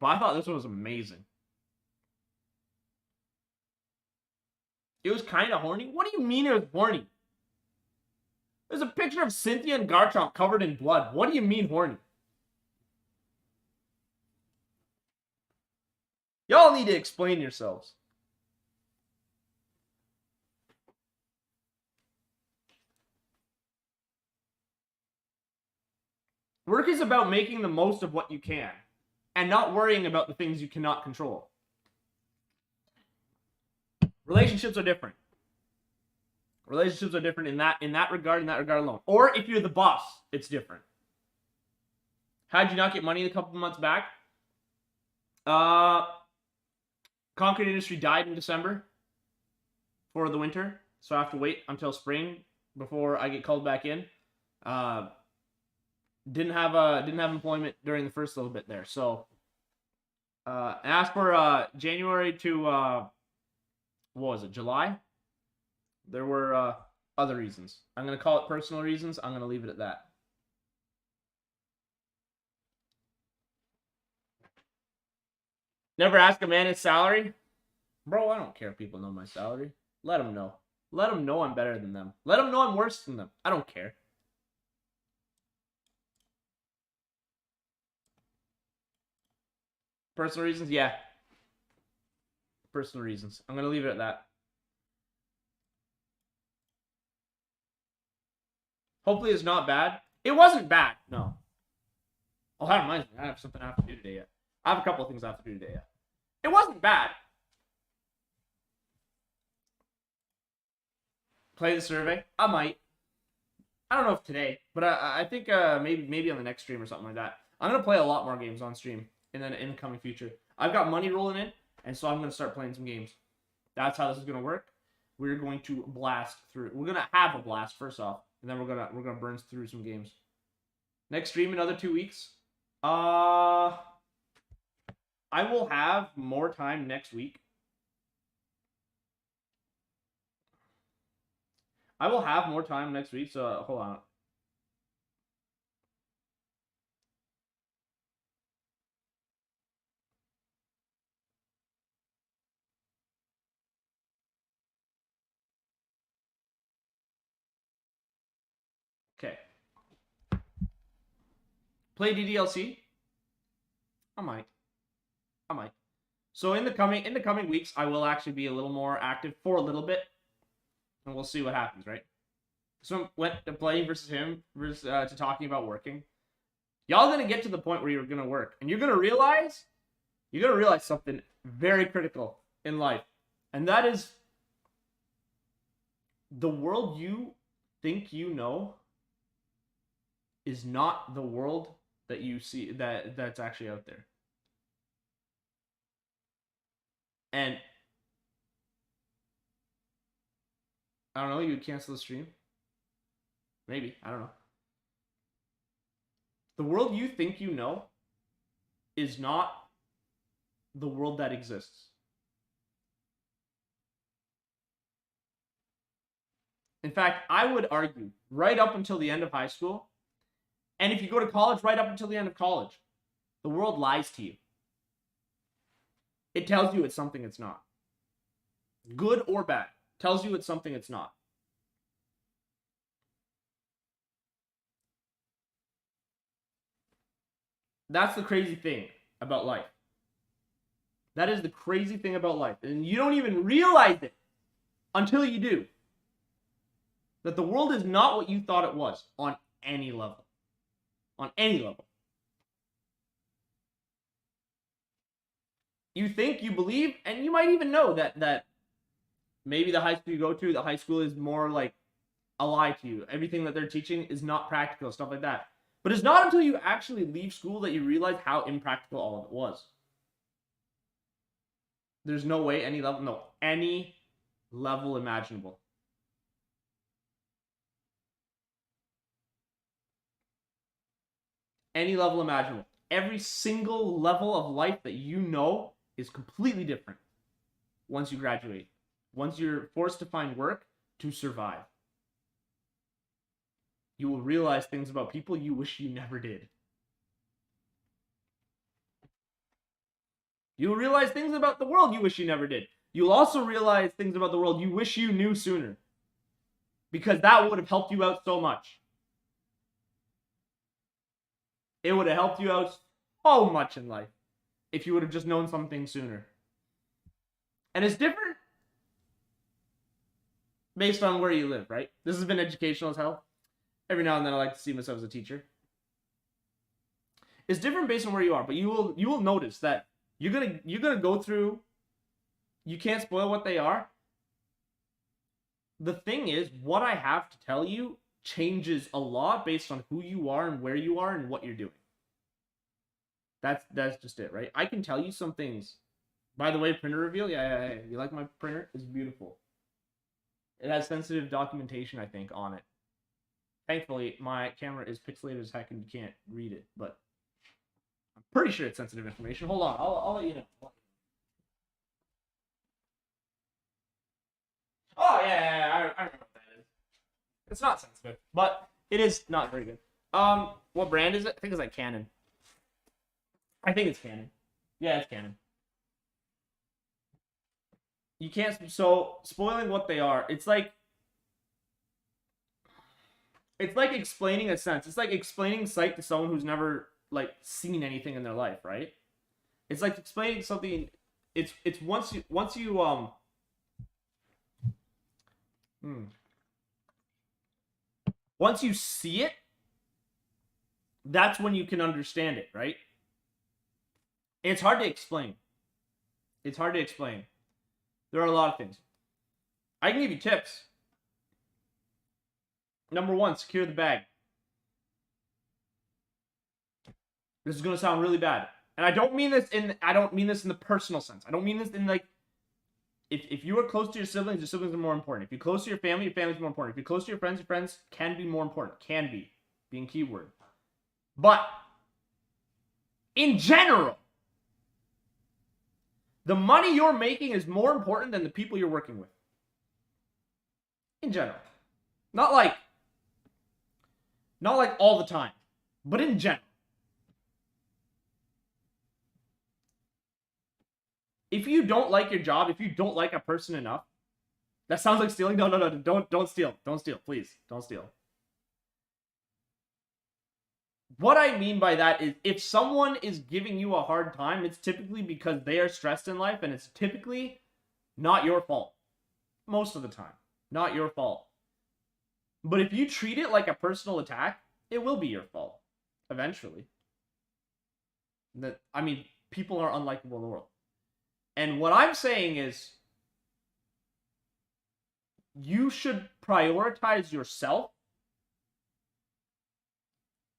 But I thought this one was amazing. It was kind of horny. What do you mean it was horny? There's a picture of Cynthia and Garchomp covered in blood. What do you mean horny? Y'all need to explain yourselves. Work is about making the most of what you can and not worrying about the things you cannot control. Relationships are different. Relationships are different in that regard alone. Or if you're the boss, it's different. How'd you not get money a couple months back? Concrete industry died in December for the winter, so I have to wait until spring before I get called back in. Didn't have employment during the first little bit there. So as for January to what was it, July? There were other reasons. I'm gonna call it personal reasons. I'm gonna leave it at that. Never ask a man his salary. Bro, I don't care if people know my salary. Let them know. Let them know I'm better than them. Let them know I'm worse than them. I don't care. Personal reasons? Yeah. Personal reasons. I'm going to leave it at that. Hopefully it's not bad. It wasn't bad. No. Oh, that reminds me. I have something I have to do today yet. I have a couple of things I have to do today yet. It wasn't bad. Play the survey? I might. I don't know if today, but I think maybe on the next stream or something like that. I'm going to play a lot more games on stream in the incoming future. I've got money rolling in, and so I'm going to start playing some games. That's how this is going to work. We're going to blast through. We're going to have a blast first off, and then we're going to burn through some games. Next stream another 2 weeks. I will have more time next week. I will have more time next week, so hold on. Okay. Play DDLC? I might. So in the coming weeks, I will actually be a little more active for a little bit, and we'll see what happens, right? So went to playing versus him versus to talking about working. Y'all gonna get to the point where you're gonna work, and you're gonna realize something very critical in life, and that is the world you think you know is not the world that you see that's actually out there. And I don't know, you would cancel the stream? Maybe, I don't know. The world you think you know is not the world that exists. In fact, I would argue right up until the end of high school, and if you go to college, right up until the end of college, the world lies to you. It tells you it's something it's not. Good or bad, tells you it's something it's not. That's the crazy thing about life. That is the crazy thing about life. And you don't even realize it until you do. That the world is not what you thought it was on any level. On any level. You think, you believe, and you might even know that maybe the high school you go to, the high school is more like a lie to you. Everything that they're teaching is not practical, stuff like that. But it's not until you actually leave school that you realize how impractical all of it was. There's no way, any level imaginable. Any level imaginable. Every single level of life that you know is completely different once you graduate. Once you're forced to find work to survive. You will realize things about people you wish you never did. You'll realize things about the world you wish you never did. You'll also realize things about the world you wish you knew sooner. Because that would have helped you out so much. It would have helped you out so much in life if you would have just known something sooner. And it's different based on where you live, right? This has been educational as hell. Every now and then I like to see myself as a teacher. It's different based on where you are, but you will notice that you're gonna go through. You can't spoil what they are. The thing is, what I have to tell you changes a lot based on who you are and where you are and what you're doing. That's just it, right? I can tell you some things. By the way, printer reveal, yeah. You like my printer? It's beautiful. It has sensitive documentation, I think, on it. Thankfully, my camera is pixelated as heck and you can't read it, but I'm pretty sure it's sensitive information. Hold on, I'll let you know. Oh, yeah, I remember what that is. It's not sensitive, but it is not very good. What brand is it? I think it's like Canon. I think it's Canon. Yeah, it's Canon. You can't, so spoiling what they are, it's like explaining a sense. It's like explaining sight to someone who's never like seen anything in their life, right? It's like explaining something. It's once you see it, that's when you can understand it, right? And it's hard to explain. There are a lot of things. I can give you tips. Number 1, secure the bag. This is gonna sound really bad. And I don't mean this in the personal sense. I don't mean this in like if you are close to your siblings are more important. If you're close to your family's more important. If you're close to your friends can be more important. Can be. Being keyword. But in general, the money you're making is more important than the people you're working with. In general. Not like all the time, but in general. If you don't like your job, if you don't like a person enough, that sounds like stealing. No, don't steal. Don't steal, please. Don't steal. what I mean by that is if someone is giving you a hard time, it's typically because they are stressed in life, and it's typically not your fault. Most of the time, not your fault. But if you treat it like a personal attack, it will be your fault eventually. I mean, people are unlikable in the world. And what I'm saying is you should prioritize yourself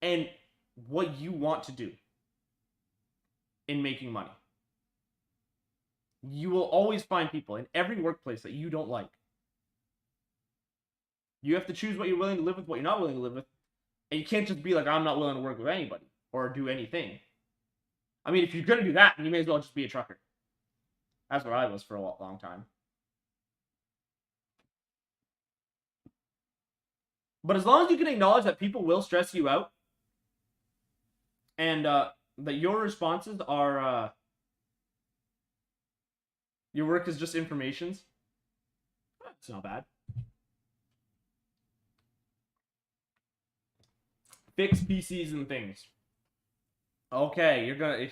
and what you want to do in making money. You will always find people in every workplace that you don't like. You have to choose what you're willing to live with, what you're not willing to live with. And you can't just be like, I'm not willing to work with anybody or do anything. I mean, if you're going to do that, then you may as well just be a trucker. That's where I was for a long time. But as long as you can acknowledge that people will stress you out, and that your responses are, your work is just informations, it's not bad. Fix PCs and things. Okay, you're gonna...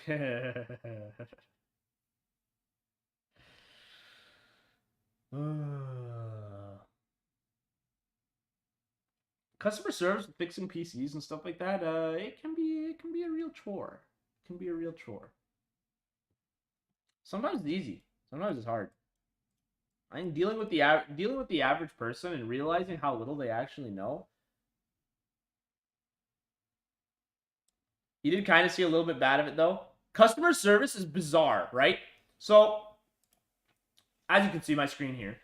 Customer service, fixing PCs and stuff like that, it can be a real chore. It can be a real chore. Sometimes it's easy. Sometimes it's hard. I think dealing with the average person and realizing how little they actually know. You did kind of see a little bit bad of it though. Customer service is bizarre, right? So, as you can see my screen here,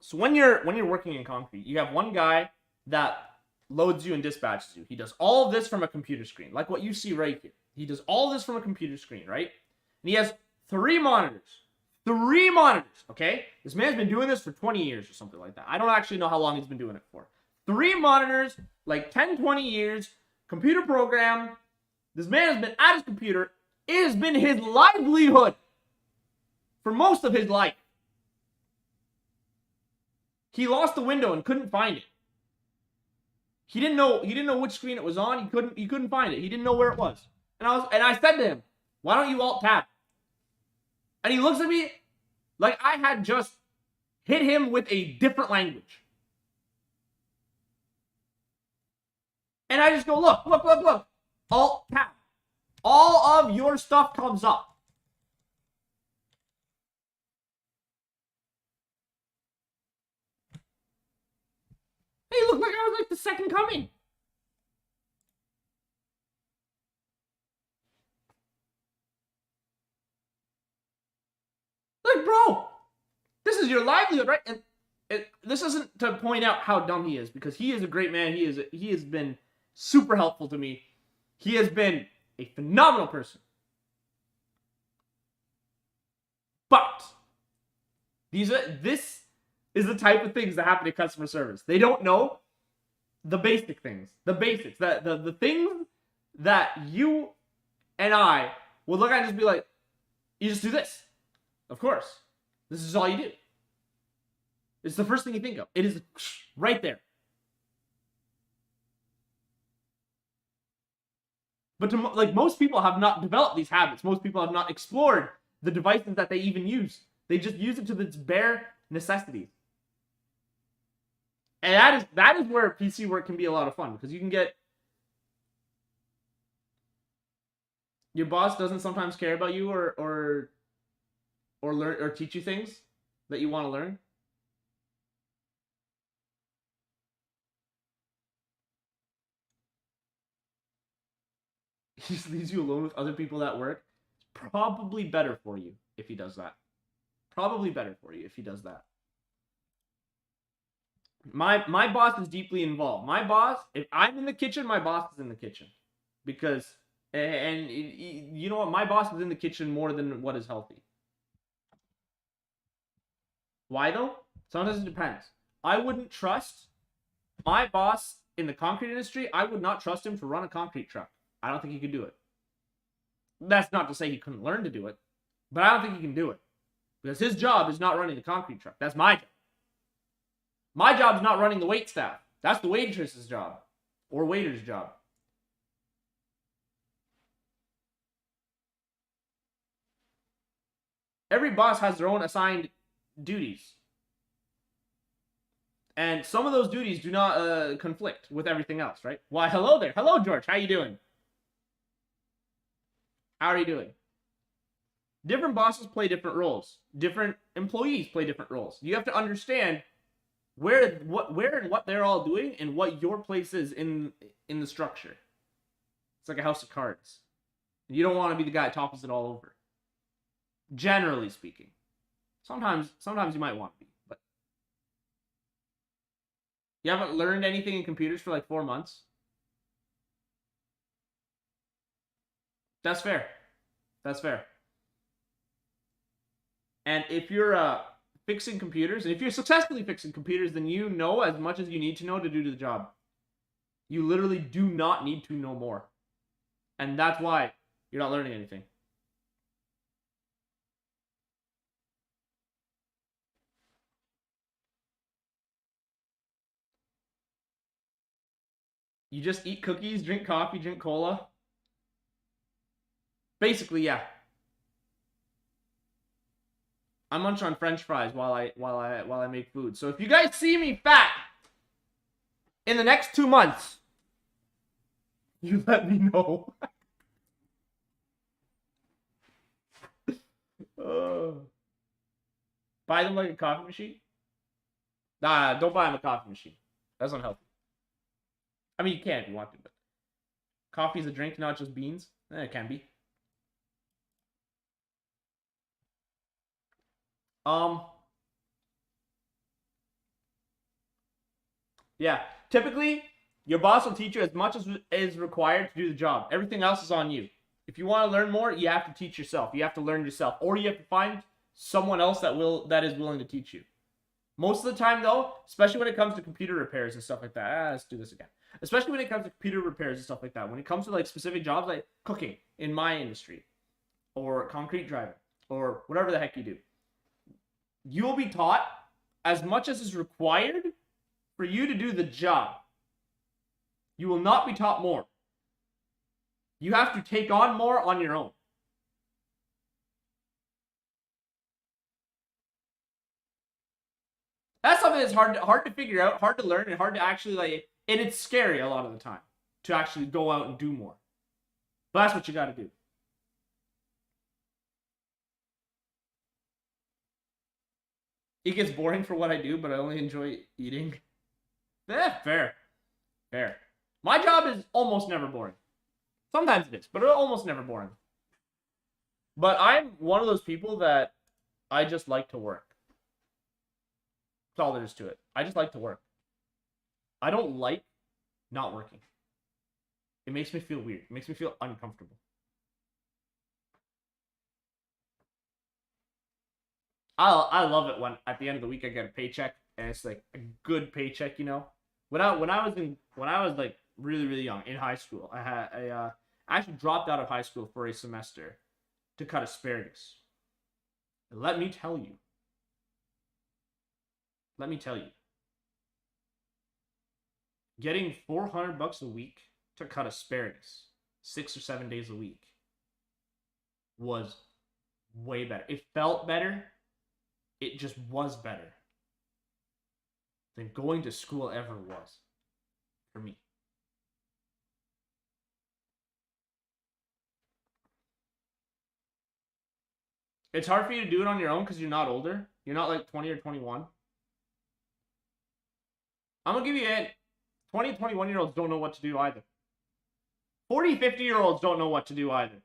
so when you're working in concrete, you have one guy that loads you and dispatches you. He does all of this from a computer screen, like what you see right here. He does all this from a computer screen, right? And he has 3 monitors. 3 monitors, okay? This man's been doing this for 20 years or something like that. I don't actually know how long he's been doing it for. 3 monitors, like 10, 20 years, computer program. This man has been at his computer. It has been his livelihood for most of his life. He lost the window and couldn't find it. He didn't know which screen it was on. He couldn't find it. He didn't know where it was. And I said to him, "Why don't you alt tab?" And he looks at me like I had just hit him with a different language. And I just go, look. Alt tab. All of your stuff comes up. Hey, look like I was like the second coming. Like, bro, this is your livelihood, right? And this isn't to point out how dumb he is, because he is a great man. He has been super helpful to me. He has been a phenomenal person. But this is the type of things that happen in customer service. They don't know the basic things, the basics, the things that you and I would look at and just be like, you just do this. Of course. This is all you do. It's the first thing you think of. It is right there. But most people have not developed these habits. Most people have not explored the devices that they even use. They just use it to its bare necessities. And that is where PC work can be a lot of fun, because you can get... Your boss doesn't sometimes care about you or learn or teach you things that you want to learn. He just leaves you alone with other people at work. It's probably better for you if he does that. Probably better for you if he does that. My boss is deeply involved. My boss, if I'm in the kitchen, my boss is in the kitchen. Because, and you know what? My boss is in the kitchen more than what is healthy. Why though? Sometimes it depends. I wouldn't trust my boss in the concrete industry. I would not trust him to run a concrete truck. I don't think he could do it. That's not to say he couldn't learn to do it, but I don't think he can do it. Because his job is not running the concrete truck. That's my job. My job is not running the wait staff. That's the waitress's job. or waiter's job. Every boss has their own assigned duties. And some of those duties do not conflict with everything else, right? Why, hello there. Hello, George. How you doing? How are you doing? Different bosses play different roles. Different employees play different roles. You have to understand where and what they're all doing and what your place is in the structure. It's like a house of cards. You don't want to be the guy that topples it all over. Generally speaking. Sometimes you might want to be, but you haven't learned anything in computers for like 4 months. That's fair. That's fair. And if you're fixing computers, and if you're successfully fixing computers, then you know as much as you need to know to do the job. You literally do not need to know more. And that's why you're not learning anything. You just eat cookies, drink coffee, drink cola. Basically, yeah. I munch on French fries while I make food. So if you guys see me fat in the next 2 months, you let me know. Buy them like a coffee machine? Nah, don't buy them a coffee machine. That's unhealthy. I mean, you can if you want to, but coffee is a drink, not just beans. It can be. Yeah. Typically, your boss will teach you as much as is required to do the job. Everything else is on you. If you want to learn more, you have to teach yourself. You have to learn yourself, or you have to find someone else that is willing to teach you. Most of the time, though, especially when it comes to computer repairs and stuff like that. Let's do this again. Especially when it comes to computer repairs and stuff like that. When it comes to like specific jobs like cooking in my industry, or concrete driving, or whatever the heck you do, you will be taught as much as is required for you to do the job. You will not be taught more. You have to take on more on your own. That's something that's hard to figure out, hard to learn, and hard to actually like. And it's scary a lot of the time to actually go out and do more. But that's what you got to do. It gets boring for what I do, but I only enjoy eating. Fair. Fair. My job is almost never boring. Sometimes it is, but almost never boring. But I'm one of those people that I just like to work. That's all there is to it. I just like to work. I don't like not working. It makes me feel weird. It makes me feel uncomfortable. I love it when at the end of the week I get a paycheck and it's like a good paycheck, you know. When I was like really young in high school, I actually dropped out of high school for a semester to cut asparagus. And let me tell you, getting $400 a week to cut asparagus 6 or 7 days a week was way better. It felt better. It just was better than going to school ever was for me. It's hard for you to do it on your own because you're not older. You're not like 20 or 21. I'm going to give you a hint. 20, 21-year-olds don't know what to do either. 40, 50-year-olds don't know what to do either.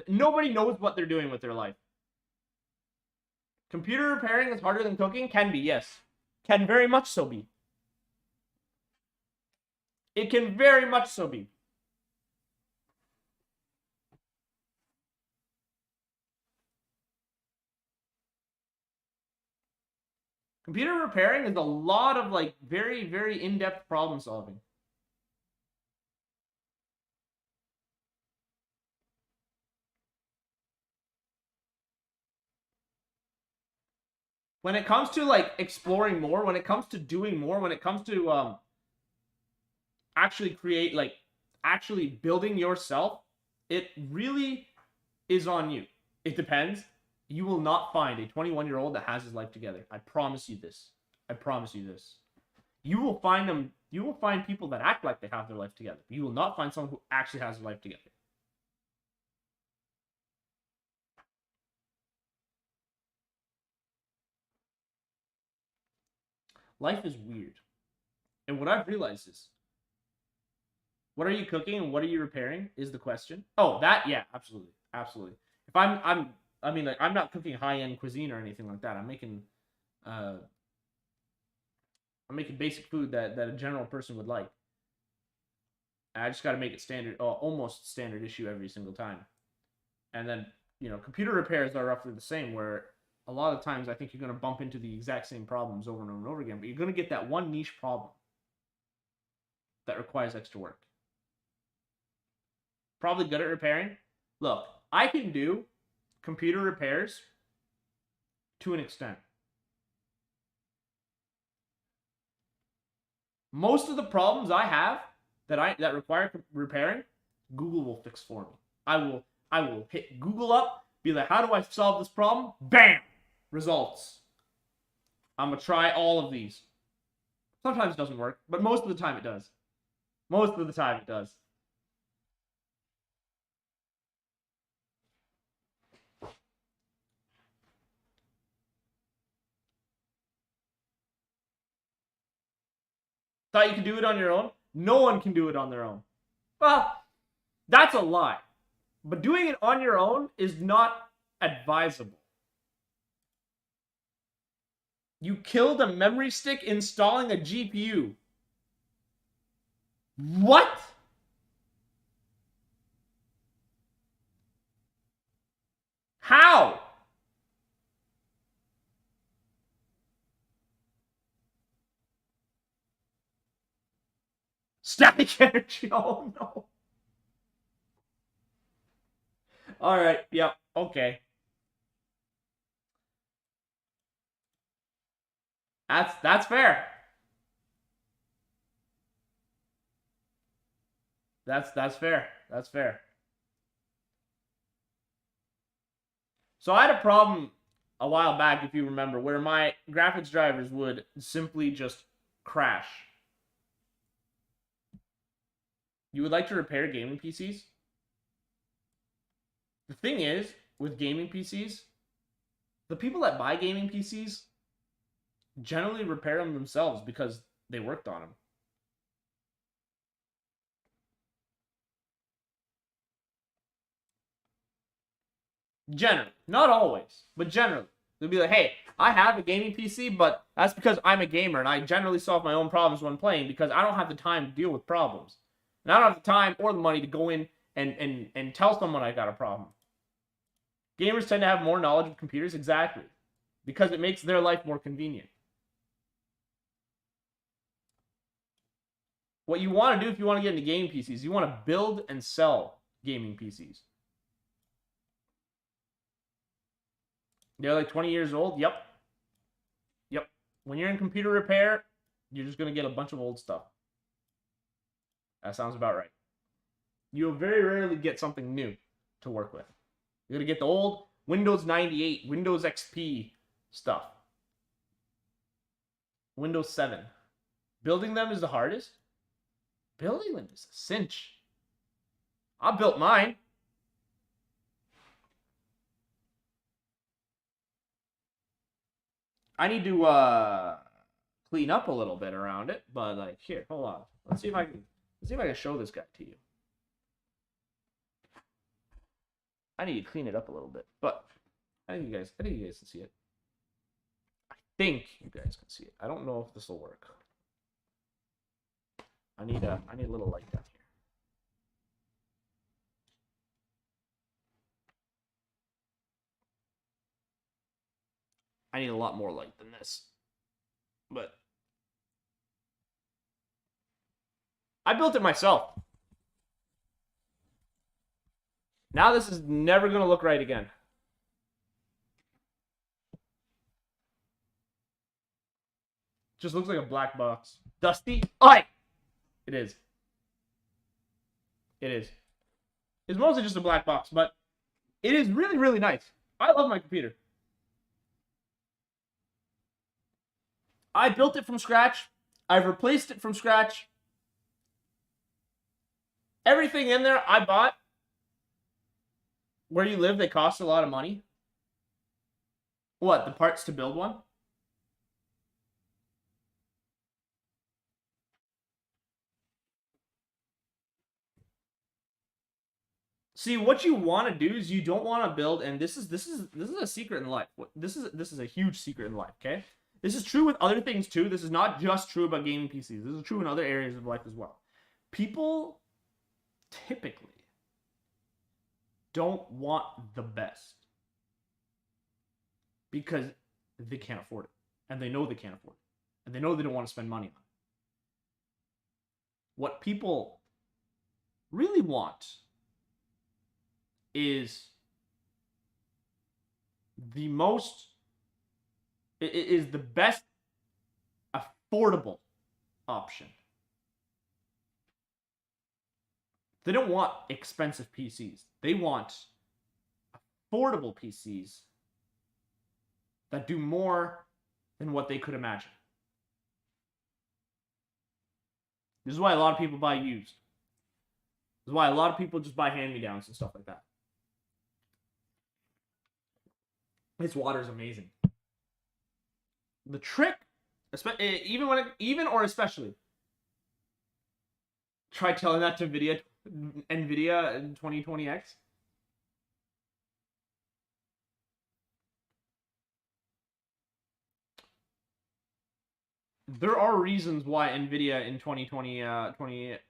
Nobody knows what they're doing with their life. Computer repairing is harder than cooking? Can be, yes. Can very much so be. It can very much so be. Computer repairing is a lot of like very in-depth problem solving. When it comes to like exploring more, when it comes to doing more, when it comes to actually create, like, actually building yourself, it really is on you. It depends. You will not find a 21-year-old that has his life together. I promise you this. I promise you this. You will find them. You will find people that act like they have their life together. You will not find someone who actually has their life together. Life is weird. And what I've realized is, what are you cooking and what are you repairing is the question. Oh, that, yeah, absolutely. Absolutely. If I mean, like, I'm not cooking high-end cuisine or anything like that. I'm making basic food that a general person would like. I just got to make it standard, almost standard issue every single time. And then, computer repairs are roughly the same, where a lot of times I think you're going to bump into the exact same problems over and over and over again, but you're going to get that one niche problem that requires extra work. Probably good at repairing. Look, I can do computer repairs to an extent. Most of the problems I have that require repairing, Google will fix for me. I will hit Google up, be like, how do I solve this problem? Bam! Results. I'm gonna try all of these. Sometimes it doesn't work, but most of the time it does. Most of the time it does. Thought you could do it on your own? No one can do it on their own. Well, that's a lie. But doing it on your own is not advisable. You killed a memory stick installing a GPU. What? How? Static energy. Oh no. All right. Yep. Okay. That's fair. That's fair. That's fair. So I had a problem a while back, if you remember, where my graphics drivers would simply just crash. You would like to repair gaming PCs? The thing is, with gaming PCs, the people that buy gaming PCs generally repair them themselves because they worked on them. Generally. Not always, but generally. They'll be like, hey, I have a gaming PC, but that's because I'm a gamer and I generally solve my own problems when playing because I don't have the time to deal with problems. And I don't have the time or the money to go in and tell someone I got a problem. Gamers tend to have more knowledge of computers, exactly, because it makes their life more convenient. What you want to do if you want to get into gaming PCs, you want to build and sell gaming PCs. They're like 20 years old? Yep. Yep. When you're in computer repair, you're just going to get a bunch of old stuff. That sounds about right. You'll very rarely get something new to work with. You're going to get the old Windows 98, Windows XP stuff. Windows 7. Building them is the hardest. Building them is a cinch. I built mine. I need to clean up a little bit around it, but like here, hold on. Let's see if I can show this guy to you. I need to clean it up a little bit, but I think you guys can see it. I think you guys can see it. I don't know if this will work. I need a little light down here. I need a lot more light than this. But I built it myself. Now this is never going to look right again. Just looks like a black box. Dusty? Oi! It is. It is. It's mostly just a black box, but it is really, really nice. I love my computer. I built it from scratch. I've replaced it from scratch. Everything in there I bought. Where you live, they cost a lot of money. What, the parts to build one? See, what you want to do is you don't want to build, and this is a secret in life. This is a huge secret in life, okay? This is true with other things too. This is not just true about gaming PCs. This is true in other areas of life as well. People typically don't want the best because they can't afford it. And they know they can't afford it. And they know they don't want to spend money on it. What people really want is the best affordable option. They don't want expensive PCs. They want affordable PCs that do more than what they could imagine. This is why a lot of people buy used. This is why a lot of people just buy hand-me-downs and stuff like that. This water is amazing. The trick, especially try telling that to NVIDIA in 2020X. There are reasons why NVIDIA in 2020 to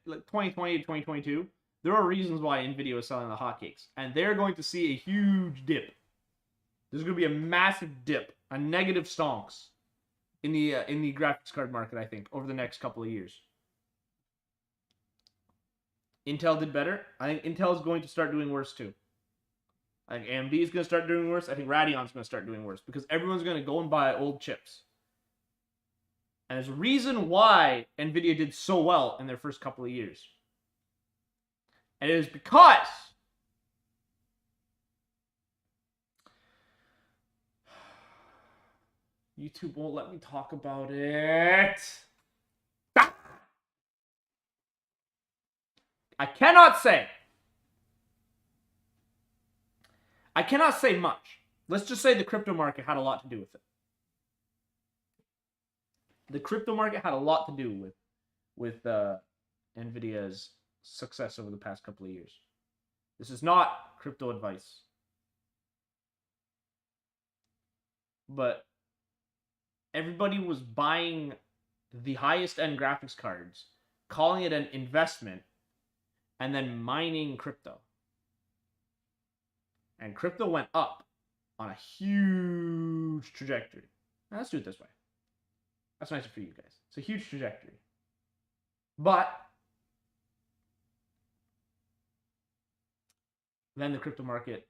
2022, there are reasons why NVIDIA is selling the hotcakes. And they're going to see a huge dip. There's going to be a massive dip, a negative stonks in the graphics card market, I think, over the next couple of years. Intel did better. I think Intel is going to start doing worse too. I think AMD is going to start doing worse. I think Radeon's going to start doing worse because everyone's going to go and buy old chips. And there's a reason why NVIDIA did so well in their first couple of years. And it is because YouTube won't let me talk about it. I cannot say much. Let's just say the crypto market had a lot to do with it. The crypto market had a lot to do with NVIDIA's success over the past couple of years. This is not crypto advice. But everybody was buying the highest end graphics cards, calling it an investment, and then mining crypto. And crypto went up on a huge trajectory. Now let's do it this way. That's nicer for you guys. It's a huge trajectory. But then the crypto market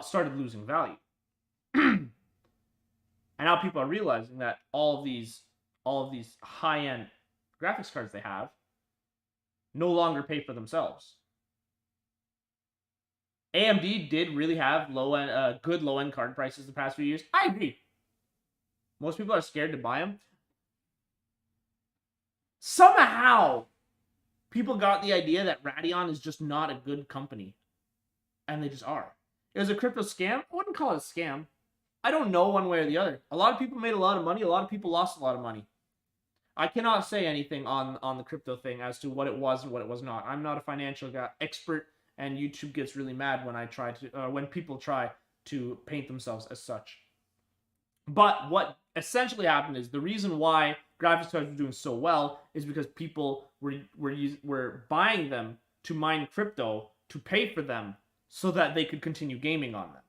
started losing value. And now people are realizing that all of these high-end graphics cards they have no longer pay for themselves. AMD did really have good low-end card prices the past few years. I agree. Most people are scared to buy them. Somehow, people got the idea that Radeon is just not a good company. And they just are. It was a crypto scam. I wouldn't call it a scam. I don't know one way or the other. A lot of people made a lot of money. A lot of people lost a lot of money. I cannot say anything on the crypto thing as to what it was and what it was not. I'm not a financial expert, and YouTube gets really mad when people try to paint themselves as such. But what essentially happened is the reason why graphics cards were doing so well is because people were buying them to mine crypto to pay for them so that they could continue gaming on them.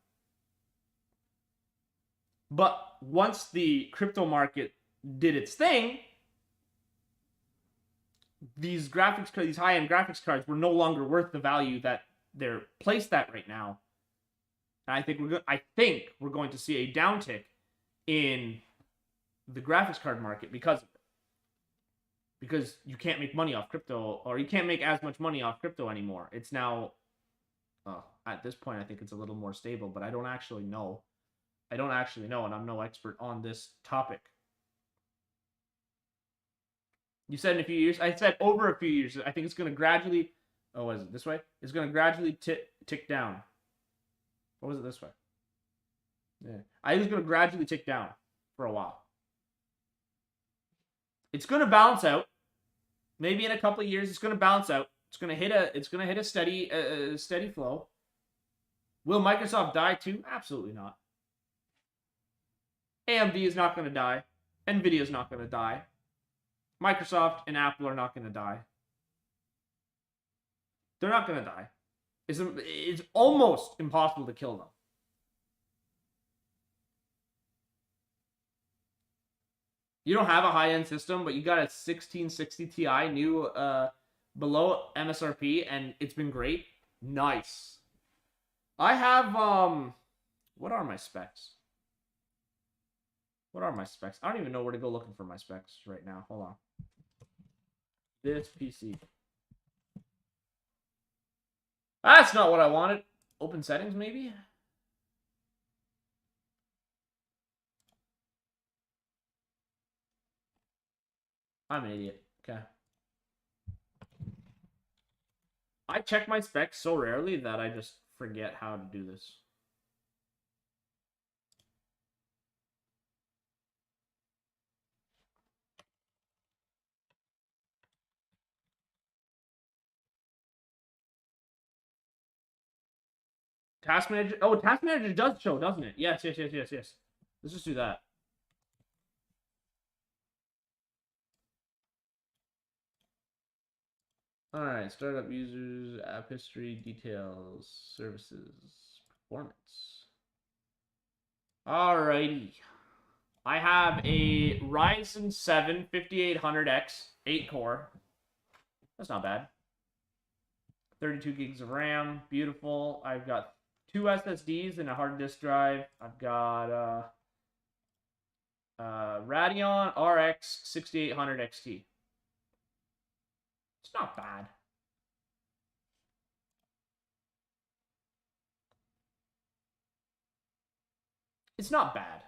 But once the crypto market did its thing, these high-end graphics cards were no longer worth the value that they're placed at right now. And I think we're going to see a downtick in the graphics card market because of it. because you can't make money off crypto, or you can't make as much money off crypto anymore. It's now, at this point, I think it's a little more stable, but I don't actually know. I don't actually know, and I'm no expert on this topic. You said in a few years. I said over a few years. I think it's going to gradually. Oh, what is it? This way? It's going to gradually tick down. What was it this way? Yeah. I think it's going to gradually tick down for a while. It's going to balance out. Maybe in a couple of years, it's going to balance out. It's going to hit a steady flow. Will Microsoft die too? Absolutely not. AMD is not going to die. Nvidia is not going to die. Microsoft and Apple are not going to die. They're not going to die. It's almost impossible to kill them. You don't have a high-end system, but you got a 1660 Ti new below MSRP, and it's been great. Nice. I have what are my specs? What are my specs? I don't even know where to go looking for my specs right now. Hold on. This PC. That's not what I wanted. Open settings, maybe? I'm an idiot. Okay. I check my specs so rarely that I just forget how to do this. Task Manager. Oh, Task Manager does show, doesn't it? Yes. Let's just do that. Alright, startup users, app history, details, services, performance. Alrighty. I have a Ryzen 7 5800X, 8 core. That's not bad. 32 gigs of RAM, beautiful. I've got 2 SSDs and a hard disk drive. I've got Radeon RX 6800 XT. It's not bad. It's not bad.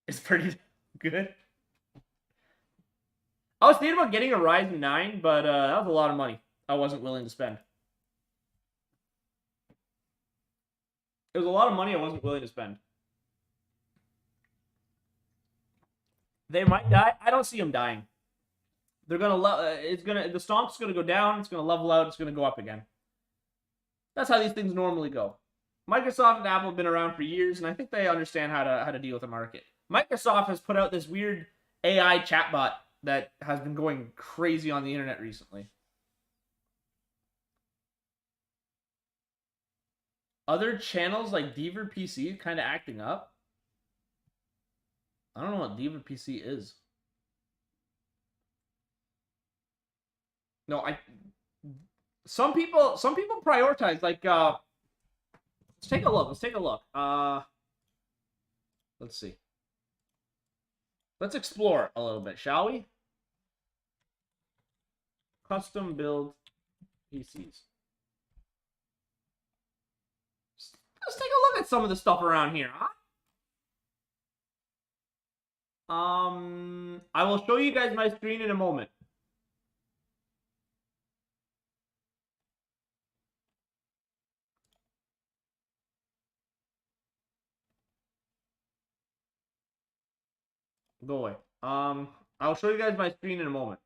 It's pretty good. I was thinking about getting a Ryzen 9, but that was a lot of money I wasn't willing to spend. It was a lot of money I wasn't willing to spend. They might die. I don't see them dying. They're gonna the stomp's gonna go down. It's gonna level out. It's gonna go up again. That's how these things normally go. Microsoft and Apple have been around for years, and I think they understand how to deal with the market. Microsoft has put out this weird AI chatbot that has been going crazy on the internet recently. Other channels like Deaver PC kind of acting up. I don't know what Deaver PC is. No, some people prioritize, like let's take a look. Let's see. Let's explore a little bit, shall we? Custom build PCs. Let's take a look at some of the stuff around here, huh? I will show you guys my screen in a moment. Go away. I'll show you guys my screen in a moment.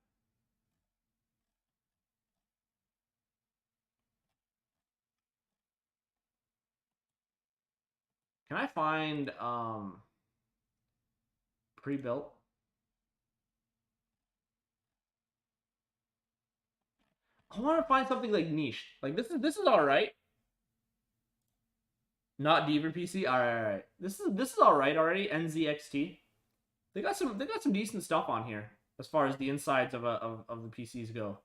Can I find pre-built? I want to find something like niche. Like this is all right. Not Deaver PC. All right. This is all right already. NZXT. They got some decent stuff on here as far as the insides of the PCs go.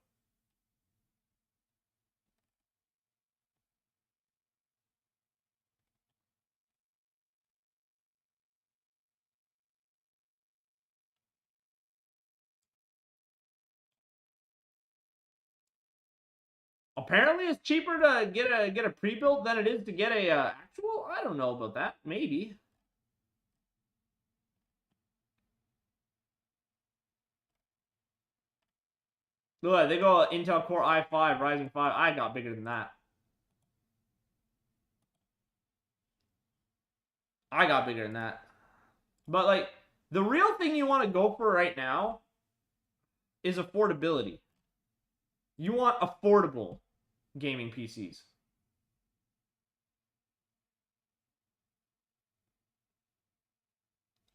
Apparently, it's cheaper to get a pre-built than it is to get a actual. I don't know about that. Maybe. Look, they go Intel Core i5, Ryzen 5. I got bigger than that. I got bigger than that. But like the real thing you want to go for right now is affordability. You want affordable gaming PCs.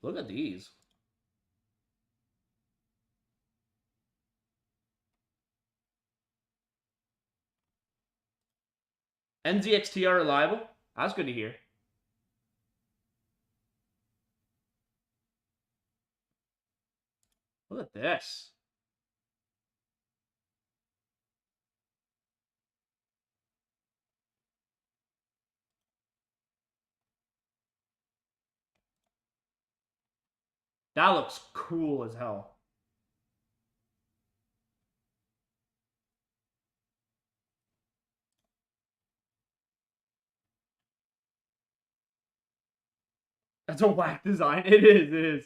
Look at these. NZXT are reliable. That's good to hear. Look at this. That looks cool as hell. That's a whack design. It is. It is.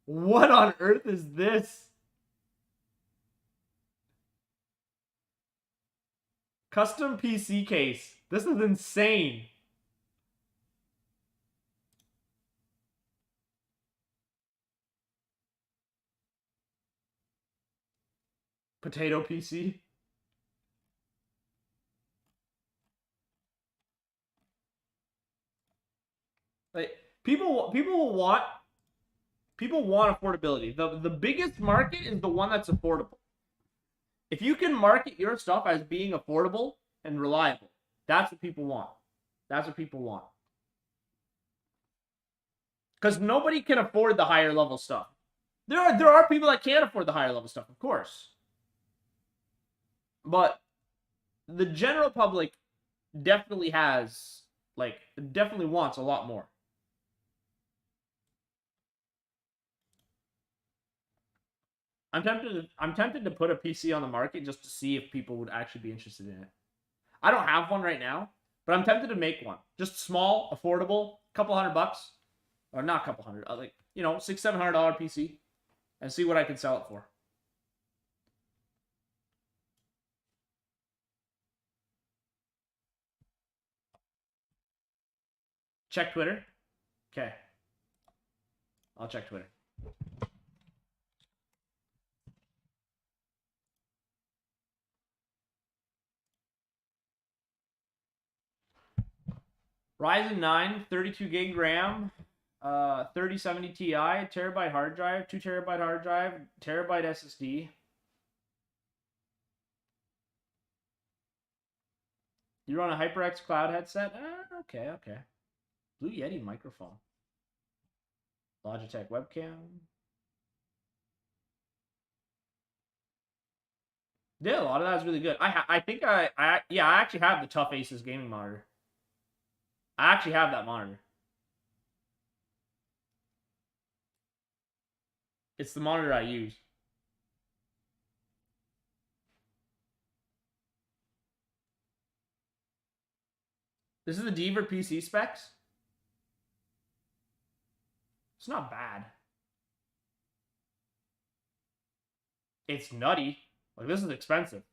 What on earth is this? Custom PC case. This is insane. Potato PC. Like people want affordability. The biggest market is the one that's affordable. If you can market your stuff as being affordable and reliable, that's what people want. That's what people want. Because nobody can afford the higher level stuff. There are people that can't afford the higher level stuff, of course. But the general public definitely definitely wants a lot more. I'm tempted to put a PC on the market just to see if people would actually be interested in it. I don't have one right now, but I'm tempted to make one. Just small, affordable, couple $100, or not a couple hundred, like $600-700 PC, and see what I can sell it for. Check Twitter. Okay. I'll check Twitter. Ryzen 9, 32 gig RAM, 3070 Ti, terabyte hard drive, 2 terabyte hard drive, terabyte SSD. You run a HyperX Cloud headset? Okay. Blue Yeti microphone. Logitech webcam. Yeah, a lot of that is really good. I think I actually have the Tough Aces gaming monitor. I actually have that monitor. It's the monitor I use. This is the Deaver PC specs. It's not bad. It's nutty. Like, this is expensive.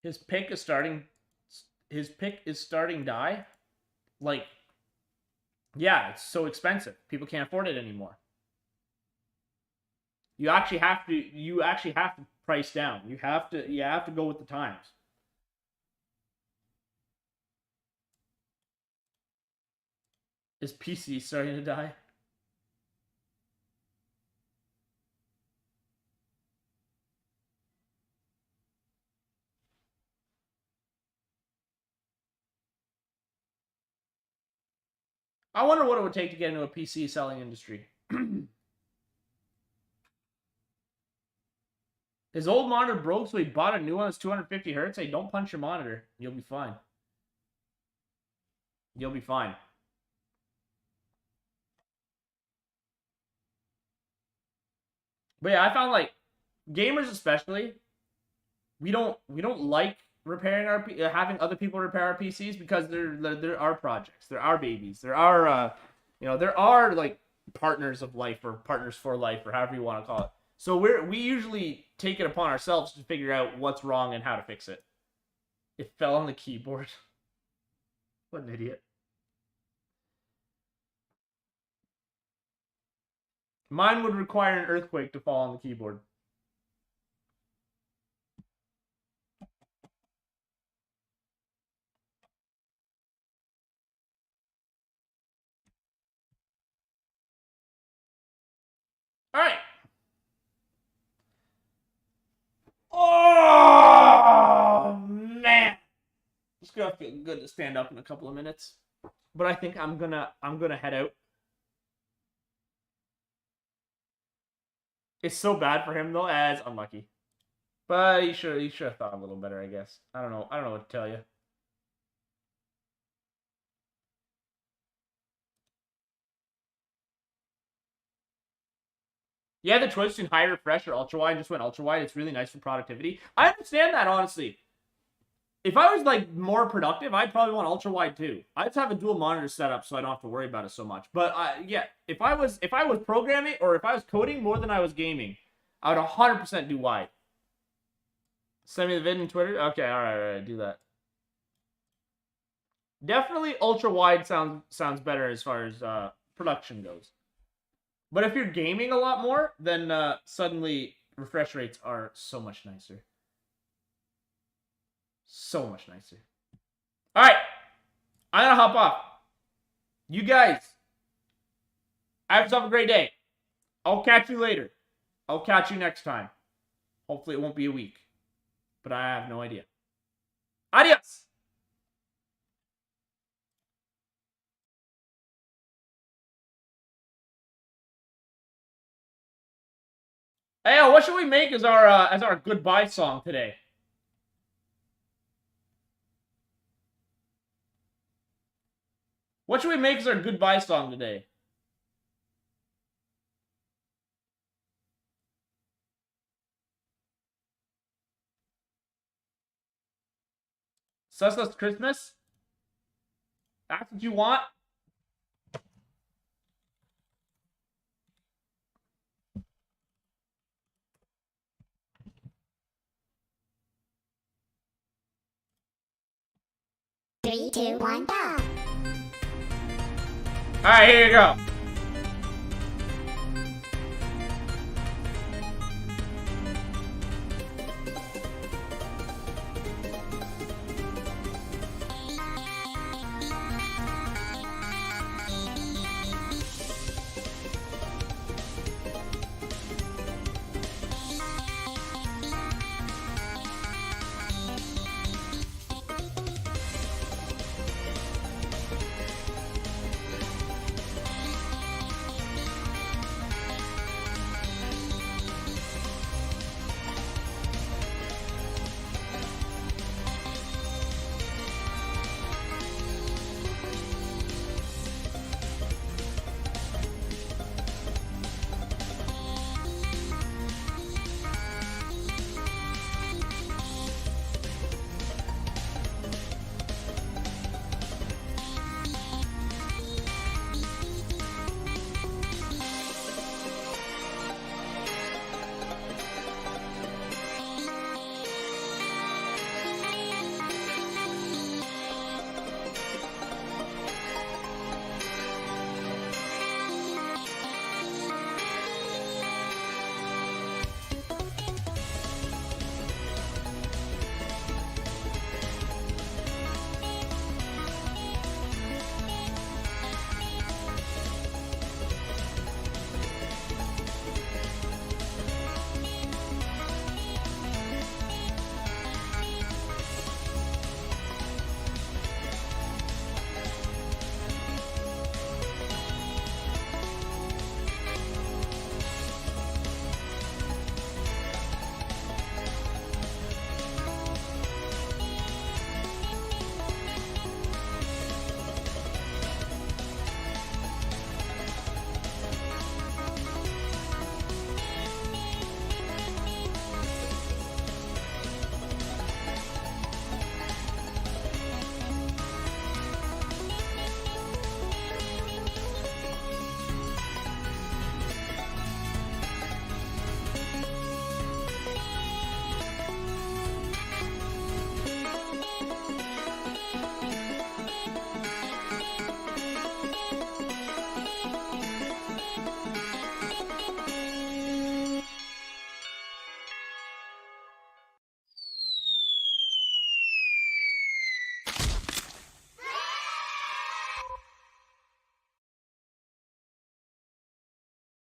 His pick is starting die. Like, yeah, it's so expensive. People can't afford it anymore. You actually have to price down. You have to go with the times. Is PC starting to die? I wonder what it would take to get into a PC selling industry. His old monitor broke, so he bought a new one that's 250 hertz. Hey, don't punch your monitor. You'll be fine. You'll be fine. But yeah, I found like gamers especially, we don't like repairing our having other people repair our PCs because they're our projects, they're our babies, they're our there are like partners of life or partners for life or however you want to call it. So we usually take it upon ourselves to figure out what's wrong and how to fix it. It fell on the keyboard. What an idiot. Mine would require an earthquake to fall on the keyboard. All right. Oh man, it's gonna feel good to stand up in a couple of minutes, but I think I'm gonna head out. It's so bad for him though, as unlucky. But he should have thought a little better, I guess. I don't know what to tell you. Yeah, the choice between high refresh or ultra wide, just went ultra wide. It's really nice for productivity. I understand that, honestly. If I was like more productive, I'd probably want ultra wide too. I'd have a dual monitor setup so I don't have to worry about it so much. But yeah, if I was programming or if I was coding more than I was gaming, I would 100% do wide. Send me the vid on Twitter. Okay, all right, do that. Definitely ultra wide sounds better as far as production goes. But if you're gaming a lot more, then suddenly refresh rates are so much nicer. So much nicer. All right. I'm going to hop off. You guys, have yourself a great day. I'll catch you later. I'll catch you next time. Hopefully it won't be a week. But I have no idea. Adios. Hey, what should we make as our goodbye song today? What should we make as our goodbye song today? Sussex Christmas? That's what you want? Three, two, one, go. Alright, here you go.